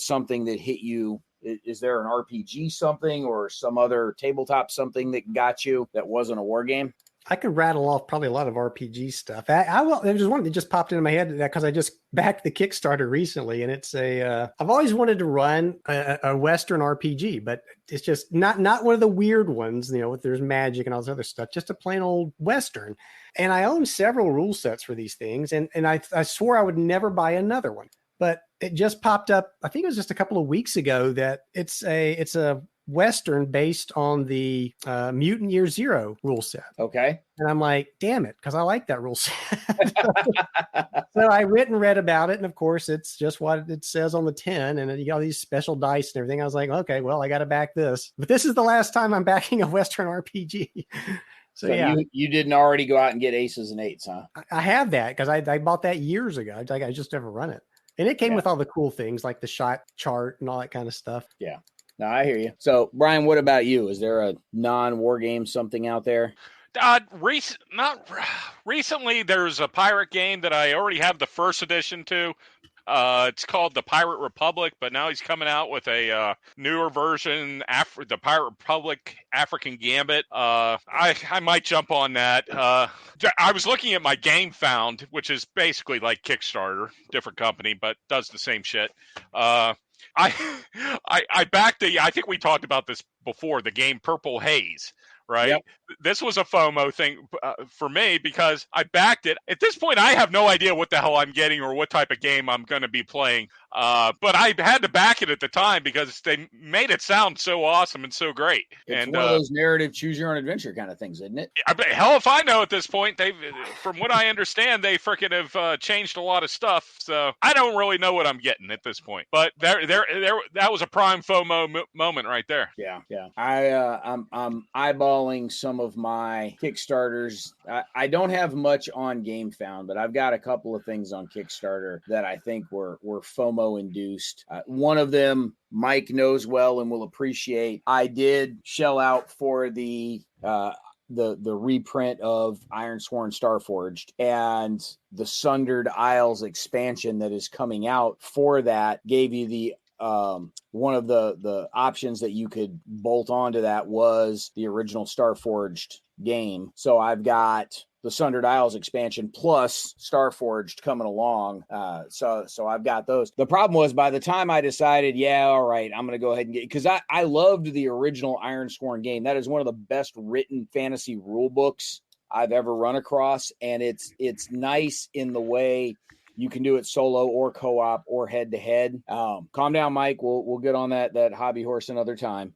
something that hit you? Is there an RPG something or some other tabletop something that got you that wasn't a war game? I could rattle off probably a lot of RPG stuff. There's one that just popped into my head because I just backed the Kickstarter recently, and it's I've always wanted to run a Western RPG, but it's just not one of the weird ones, with there's magic and all this other stuff, just a plain old Western. And I own several rule sets for these things, and I swore I would never buy another one. But it just popped up, I think it was just a couple of weeks ago, that it's a Western based on the Mutant Year Zero rule set. Okay. And I'm like, damn it, because I like that rule set. So I read about it, and of course, it's just what it says on the tin, and you got all these special dice and everything. I was like, okay, well, I got to back this. But this is the last time I'm backing a Western RPG. So yeah, you didn't already go out and get aces and eights, huh? I have that because I bought that years ago. I just never run it. And it came with all the cool things like the shot chart and all that kind of stuff. Yeah. No, I hear you. So, Bryan, what about you? Is there a non-war game something out there? Recently, there's a pirate game that I already have the first edition to. It's called the Pirate Republic, but now he's coming out with a newer version, the Pirate Republic African Gambit. I might jump on that. I was looking at my Game Found, which is basically like Kickstarter, different company, but does the same shit. I backed I think we talked about this before, the game Purple Haze. Right. Yep. This was a FOMO thing for me because I backed it. At this point, I have no idea what the hell I'm getting or what type of game I'm going to be playing. But I had to back it at the time because they made it sound so awesome and so great. It's one of those narrative choose your own adventure kind of things, isn't it? Hell if I know at this point. From what I understand, they freaking have changed a lot of stuff. So I don't really know what I'm getting at this point. But that was a prime FOMO moment right there. Yeah. I'm eyeballing some of my Kickstarters. I don't have much on Game Found, but I've got a couple of things on Kickstarter that I think were FOMO induced. One of them Mike knows well and will appreciate. I did shell out for the reprint of Ironsworn Starforged, and the Sundered Isles expansion that is coming out for that gave you the one of the options that you could bolt onto that was the original Starforged game. So I've got the Sundered Isles expansion plus Starforged coming along. So I've got those. The problem was by the time I decided, yeah, all right, I'm going to go ahead and get, because I loved the original Ironsworn game. That is one of the best written fantasy rule books I've ever run across. And it's nice in the way you can do it solo or co-op or head to head. Calm down, Mike. We'll get on that hobby horse another time.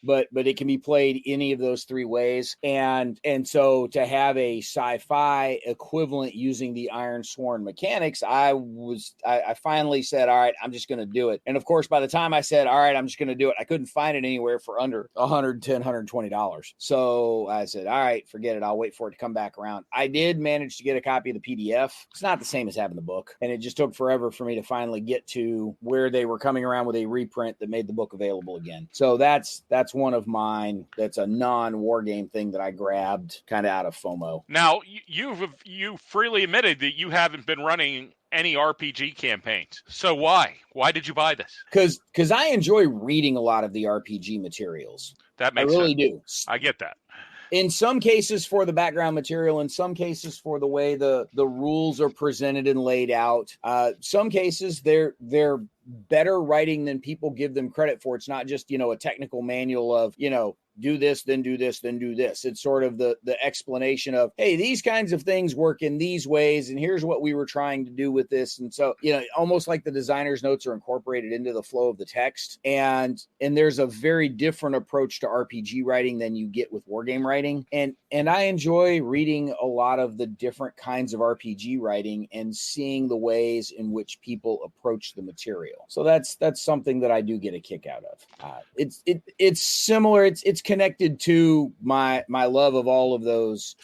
But it can be played any of those three ways. And so to have a sci-fi equivalent using the Ironsworn mechanics, I finally said, all right, I'm just going to do it. And of course, by the time I said, all right, I'm just going to do it, I couldn't find it anywhere for under $110, $120. So I said, all right, forget it. I'll wait for it to come back around. I did manage to get a copy of the PDF. It's not the same as having the book. And it just took forever for me to finally get to where they were coming around with a reprint that made the book available again. So that's one of mine. That's a non-war game thing that I grabbed kind of out of FOMO. Now, you freely admitted that you haven't been running any RPG campaigns. So why? Why did you buy this? Because I enjoy reading a lot of the RPG materials. That makes sense. I really do. I get that. In some cases for the background material, in some cases for the way the rules are presented and laid out. Some cases they're better writing than people give them credit for. It's not just, a technical manual of, do this, then do this, then do this. It's sort of the explanation of, hey, these kinds of things work in these ways, and here's what we were trying to do with this. And so, almost like the designer's notes are incorporated into the flow of the text. And there's a very different approach to RPG writing than you get with wargame writing. And I enjoy reading a lot of the different kinds of RPG writing and seeing the ways in which people approach the material. So that's something that I do get a kick out of. It's similar. It's connected to my love of all of those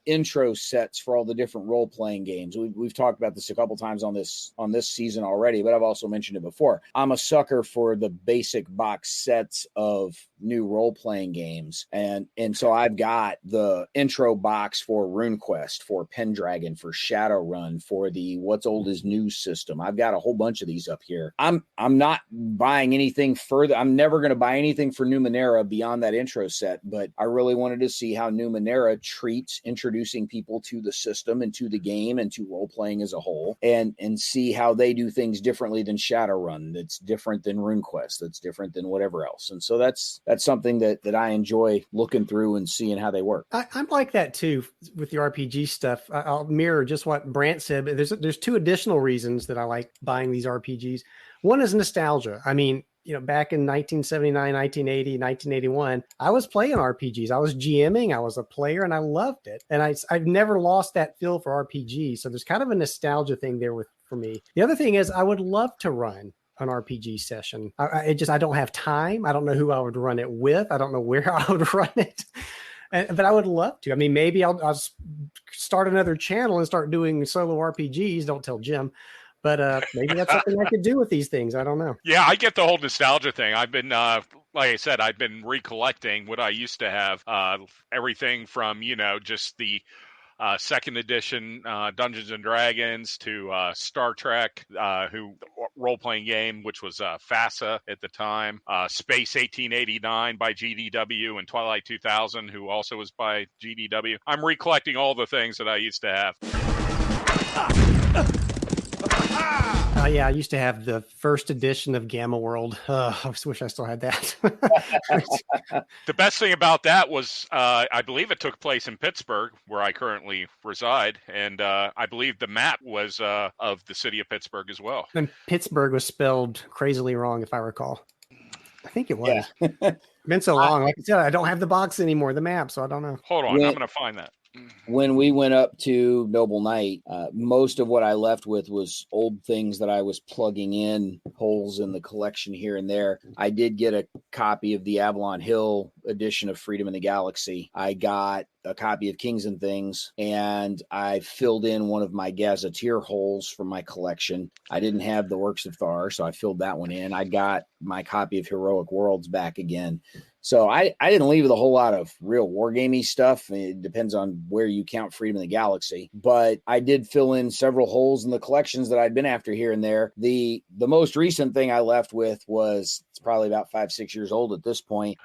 intro sets for all the different role-playing games. We've talked about this a couple times on this season already, but I've also mentioned it before. I'm a sucker for the basic box sets of new role-playing games, and so I've got the intro box for RuneQuest, for Pendragon, for Shadowrun, for the What's Old is New system. I've got a whole bunch of these up here. I'm not buying anything further. I'm never going to buy anything for Numenera beyond that intro set, but I really wanted to see how Numenera treats introducing people to the system and to the game and to role-playing as a whole, and see how they do things differently than Shadowrun, that's different than RuneQuest, that's different than whatever else. And so that's something that I enjoy looking through and seeing how they work. I'm like that too with the RPG stuff. I'll mirror just what Brant said, but there's two additional reasons that I like buying these RPGs. One is nostalgia. I mean, back in 1979, 1980, 1981, I was playing RPGs. I was GMing. I was a player, and I loved it. And I've never lost that feel for RPGs. So there's kind of a nostalgia thing there for me. The other thing is I would love to run an RPG session. I don't have time. I don't know who I would run it with. I don't know where I would run it. But I would love to. I mean, maybe I'll start another channel and start doing solo RPGs. Don't tell Jim. But maybe that's something I could do with these things. I don't know. Yeah, I get the whole nostalgia thing. I've been, like I said, I've been recollecting what I used to have. Everything from, just the second edition Dungeons and Dragons to Star Trek, role-playing game, which was FASA at the time, Space 1889 by GDW, and Twilight 2000, who also was by GDW. I'm recollecting all the things that I used to have. Yeah, I used to have the first edition of Gamma World. I wish I still had that. The best thing about that was, I believe it took place in Pittsburgh, where I currently reside, and I believe the map was of the city of Pittsburgh as well. And Pittsburgh was spelled crazily wrong, if I recall. I think it was. Yeah. It's been so long. Like I said, I don't have the box anymore, the map, so I don't know. Hold on, I'm going to find that. When we went up to Noble Knight, most of what I left with was old things that I was plugging in, holes in the collection here and there. I did get a copy of the Avalon Hill edition of Freedom in the Galaxy. I got a copy of Kings and Things, and I filled in one of my Gazetteer holes from my collection. I didn't have the Works of Thar, so I filled that one in. I got my copy of Heroic Worlds back again. So I didn't leave with a whole lot of real wargaming stuff. It depends on where you count Freedom in the Galaxy. But I did fill in several holes in the collections that I'd been after here and there. The most recent thing I left with was, it's probably about 5-6 years old at this point.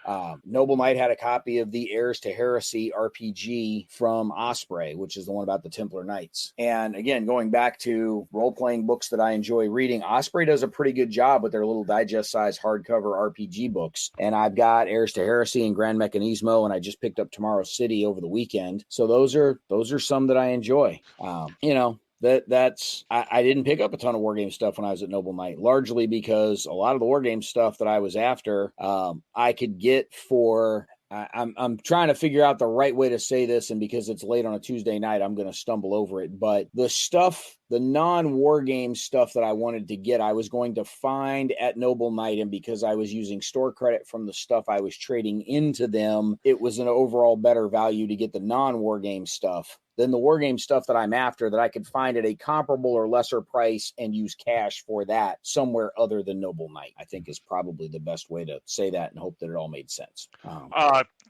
Noble Knight had a copy of the Heirs to Heresy RPG from Osprey, which is the one about the Templar Knights. And again, going back to role-playing books that I enjoy reading, Osprey does a pretty good job with their little digest-sized hardcover RPG books. And I've got Heirs to Heresy and Grand Mechanismo, and I just picked up Tomorrow City over the weekend. So those are some that I enjoy. I didn't pick up a ton of wargame stuff when I was at Noble Knight, largely because a lot of the wargame stuff that I was after, I could get for. I'm trying to figure out the right way to say this, and because it's late on a Tuesday night, I'm going to stumble over it. But the non-wargame stuff that I wanted to get, I was going to find at Noble Knight, and because I was using store credit from the stuff I was trading into them, it was an overall better value to get the non-wargame stuff than the wargame stuff that I'm after, that I could find at a comparable or lesser price and use cash for that somewhere other than Noble Knight, I think is probably the best way to say that, and hope that it all made sense.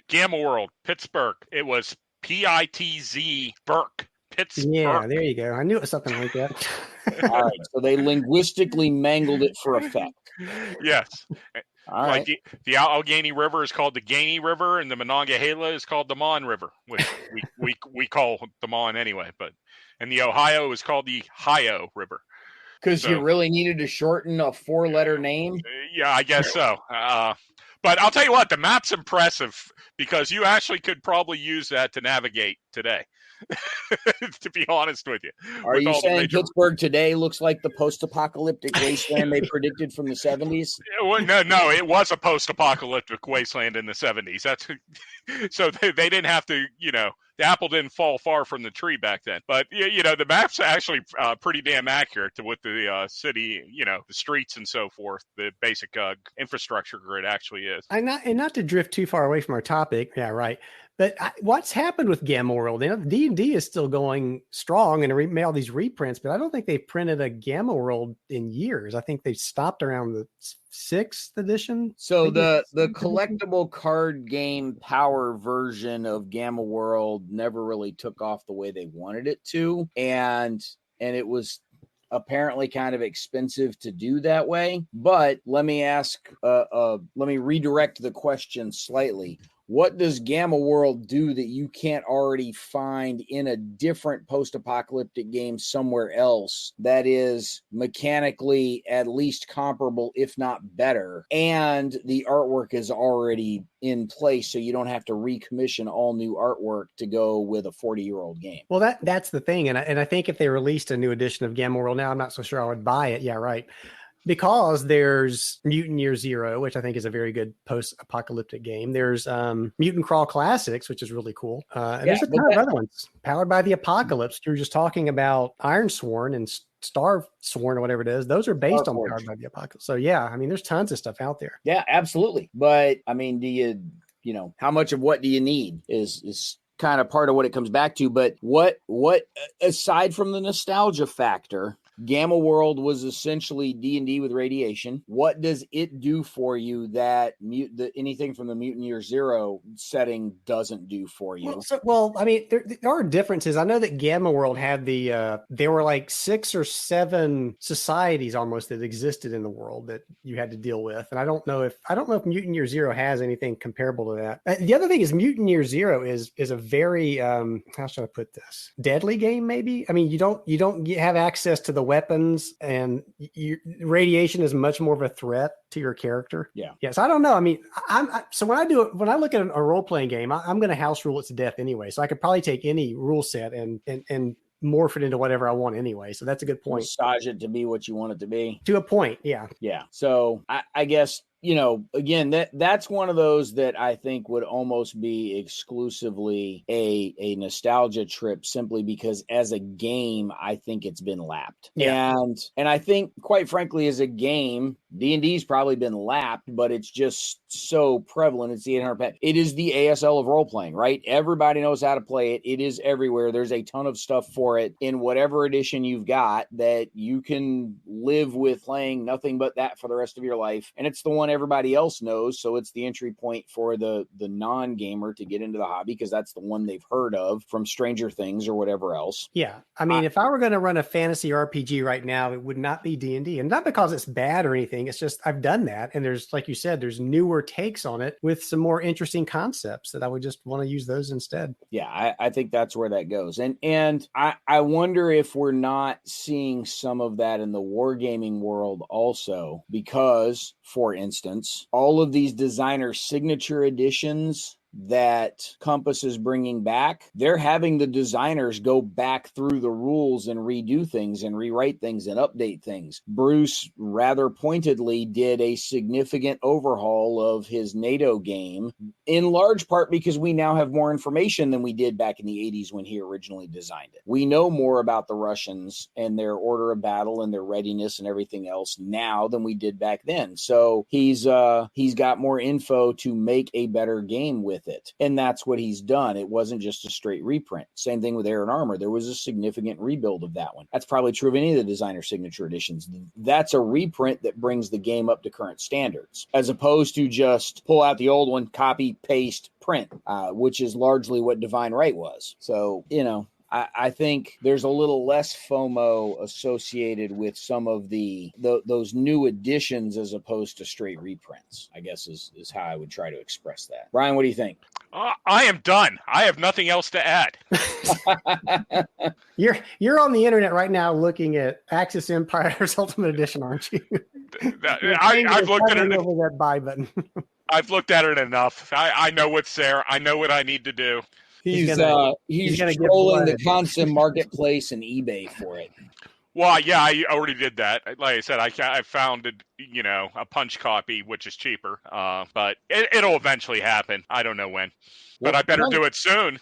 Gamma World, Pittsburgh. It was Pitz Burke. Pittsburgh. Yeah, there you go. I knew it was something like that. All right, so they linguistically mangled it for effect. Yes. All right. Like the Allegheny River is called the Gainey River, and the Monongahela is called the Mon River, which we call the Mon anyway. And the Ohio is called the Ohio River. Because you really needed to shorten a 4-letter name? Yeah, I guess so. But I'll tell you what, the map's impressive, because you actually could probably use that to navigate today. To be honest with you. Are you saying Pittsburgh today looks like the post-apocalyptic wasteland they predicted from the 70s? No, it was a post-apocalyptic wasteland in the 70s. So they didn't have to, the apple didn't fall far from the tree back then. But, the map's actually pretty damn accurate to what the city, the streets and so forth, the basic infrastructure grid actually is. And not to drift too far away from our topic. Yeah, right. But what's happened with Gamma World? D&D is still going strong and made all these reprints, but I don't think they've printed a Gamma World in years. I think they've stopped around the 6th edition. So the collectible card game power version of Gamma World never really took off the way they wanted it to, and it was apparently kind of expensive to do that way. But let me redirect the question slightly. What does Gamma World do that you can't already find in a different post-apocalyptic game somewhere else that is mechanically at least comparable, if not better, and the artwork is already in place, so you don't have to recommission all new artwork to go with a 40-year-old game? Well, that's the thing, and I think if they released a new edition of Gamma World now, I'm not so sure I would buy it. Yeah, right. Because there's Mutant Year Zero, which I think is a very good post-apocalyptic game. There's Mutant Crawl Classics, which is really cool. And there's a ton of other ones. Powered by the Apocalypse. You're just talking about Ironsworn and Starsworn or whatever it is. Those are based on Powered by the Apocalypse. So yeah, I mean, there's tons of stuff out there. Yeah, absolutely. But I mean, do you how much of what do you need is kind of part of what it comes back to. But what aside from the nostalgia factor, Gamma World was essentially D&D with radiation. What does it do for you that anything from the Mutant Year Zero setting doesn't do for you? Well, I mean, there are differences. I know that Gamma World had there were like 6 or 7 societies almost that existed in the world that you had to deal with, and I don't know if Mutant Year Zero has anything comparable to that. The other thing is Mutant Year Zero is a very how should I put this, deadly game maybe. I mean, you don't have access to the weapons, and radiation is much more of a threat to your character. Yes, I don't know. I mean, so when I look at a role-playing game, I'm going to house rule it to death anyway. So I could probably take any rule set and morph it into whatever I want anyway. So that's a good point. Massage it to be what you want it to be. To a point, yeah. Yeah. So I guess, again, that's one of those that I think would almost be exclusively a nostalgia trip, simply because as a game, I think it's been lapped. Yeah. And I think, quite frankly, as a game, D&D's probably been lapped, but it's just so prevalent. It's the 800. It is the ASL of role playing, right? Everybody knows how to play it. It is everywhere. There's a ton of stuff for it in whatever edition you've got that you can live with playing nothing but that for the rest of your life. And it's the one everybody else knows, so it's the entry point for the non-gamer to get into the hobby, because that's the one they've heard of from Stranger Things or whatever else. Yeah, I mean, if I were going to run a fantasy RPG right now, it would not be D&D, and not because it's bad or anything. It's just I've done that, and there's, like you said, there's newer takes on it with some more interesting concepts that I would just want to use those instead. Yeah, I think that's where that goes, and I wonder if we're not seeing some of that in the wargaming world also, because, for instance, all of these designer signature editions that Compass is bringing back, they're having the designers go back through the rules and redo things and rewrite things and update things. Bruce rather pointedly did a significant overhaul of his NATO game, in large part because we now have more information than we did back in the 80s when he originally designed it. We know more about the Russians and their order of battle and their readiness and everything else now than we did back then. So he's got more info to make a better game with it. And that's what he's done. It wasn't just a straight reprint. Same thing with Air and Armor. There was a significant rebuild of that one. That's probably true of any of the designer signature editions. That's a reprint that brings the game up to current standards, as opposed to just pull out the old one, copy, paste, print, which is largely what Divine Right was. So, I think there's a little less FOMO associated with some of those new additions as opposed to straight reprints, I guess is how I would try to express that. Bryan, what do you think? I am done. I have nothing else to add. You're on the internet right now looking at Axis Empires Ultimate Edition, aren't you? I've looked at it. Over that buy button. I've looked at it enough. I know what's there. I know what I need to do. He's trolling the constant marketplace and eBay for it. Well, yeah, I already did that. Like I said, I found a punch copy, which is cheaper. But it'll eventually happen. I don't know when, but I better do it soon.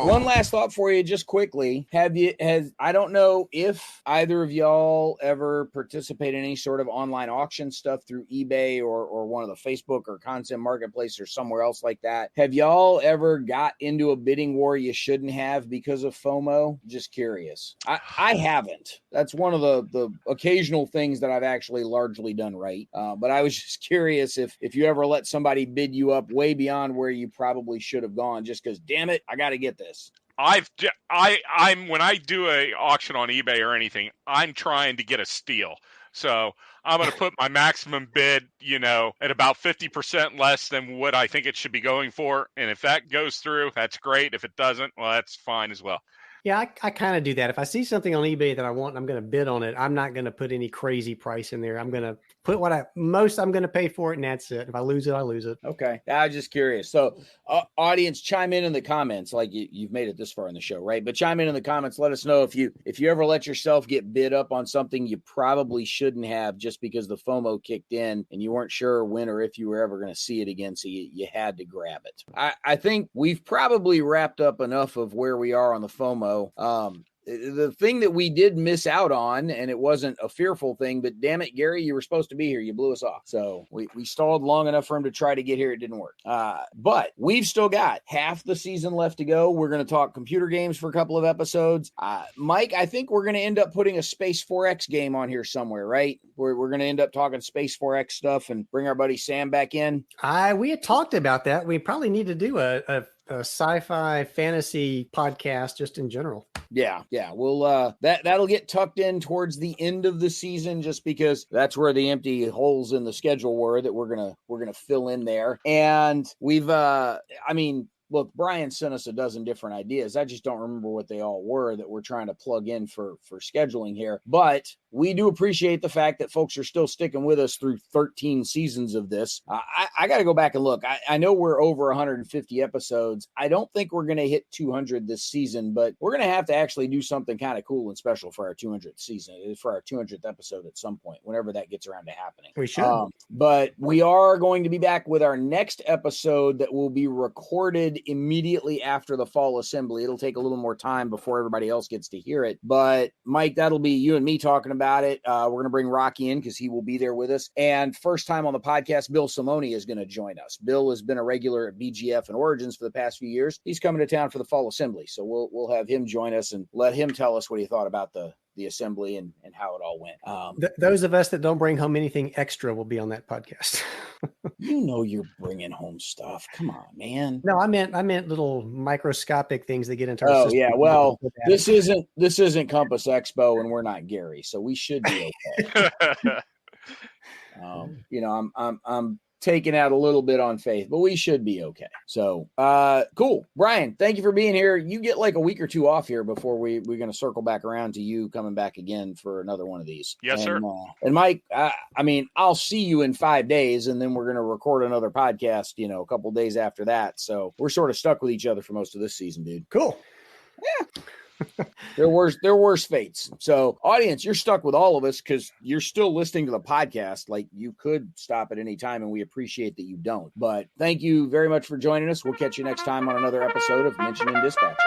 One last thought for you, just quickly. I don't know if either of y'all ever participate in any sort of online auction stuff through eBay or one of the Facebook or content marketplace or somewhere else like that. Have y'all ever got into a bidding war you shouldn't have because of FOMO? Just curious. I haven't. That's one of the occasional things that I've actually largely done right. But I was just curious if you ever let somebody bid you up way beyond where you probably should have gone just because, damn it, I got to get this. I'm when I do a auction on eBay or anything, I'm trying to get a steal. So I'm going to put my maximum bid, at about 50% less than what I think it should be going for. And if that goes through, that's great. If it doesn't, well, that's fine as well. Yeah, I kind of do that. If I see something on eBay that I want, and I'm going to bid on it. I'm not going to put any crazy price in there. I'm going to put what I'm going to pay for it, and that's it. If I lose it, I lose it. Okay. I was just curious. So, audience, chime in the comments. Like you've made it this far in the show, right? But chime in the comments. Let us know if you ever let yourself get bid up on something you probably shouldn't have just because the FOMO kicked in and you weren't sure when or if you were ever going to see it again, so you had to grab it. I think we've probably wrapped up enough of where we are on the FOMO. The thing that we did miss out on, and it wasn't a fearful thing, but damn it, Gary, you were supposed to be here. You blew us off. So we stalled long enough for him to try to get here. It didn't work. But we've still got half the season left to go. We're going to talk computer games for a couple of episodes. Mike, I think we're going to end up putting a Space 4X game on here somewhere, right? We're going to end up talking Space 4X stuff and bring our buddy Sam back in. We had talked about that. We probably need to do a sci-fi fantasy podcast just in general. Yeah. We'll that'll get tucked in towards the end of the season, just because that's where the empty holes in the schedule were that we're gonna fill in there. And we've look, Bryan sent us a dozen different ideas. I just don't remember what they all were that we're trying to plug in for scheduling here. But we do appreciate the fact that folks are still sticking with us through 13 seasons of this. I got to go back and look. I know we're over 150 episodes. I don't think we're going to hit 200 this season, but we're going to have to actually do something kind of cool and special for our 200th season, for our 200th episode at some point, whenever that gets around to happening. We should. But we are going to be back with our next episode that will be recorded immediately after the fall assembly. It'll take a little more time before everybody else gets to hear it. But Mike, that'll be you and me talking about it. We're going to bring Rocky in because he will be there with us. And first time on the podcast, Bill Simone is going to join us. Bill has been a regular at BGF and Origins for the past few years. He's coming to town for the fall assembly. So we'll have him join us and let him tell us what he thought about the assembly and how it all went. Those of us that don't bring home anything extra will be on that podcast. You're bringing home stuff. Come on, man. No, I meant little microscopic things that get into our system. Yeah. Well, this isn't Compass Expo and we're not Gary, so we should be okay. I'm taking out a little bit on faith, but we should be okay. So, cool. Bryan, thank you for being here. You get like a week or two off here before we're going to circle back around to you coming back again for another one of these. Yes, sir. And Mike, I'll see you in 5 days, and then we're going to record another podcast, a couple days after that. So we're sort of stuck with each other for most of this season, dude. Cool. Yeah. They're worse fates. So, audience, you're stuck with all of us because you're still listening to the podcast. Like, you could stop at any time, and we appreciate that you don't. But thank you very much for joining us. We'll catch you next time on another episode of Mentioned in Dispatches.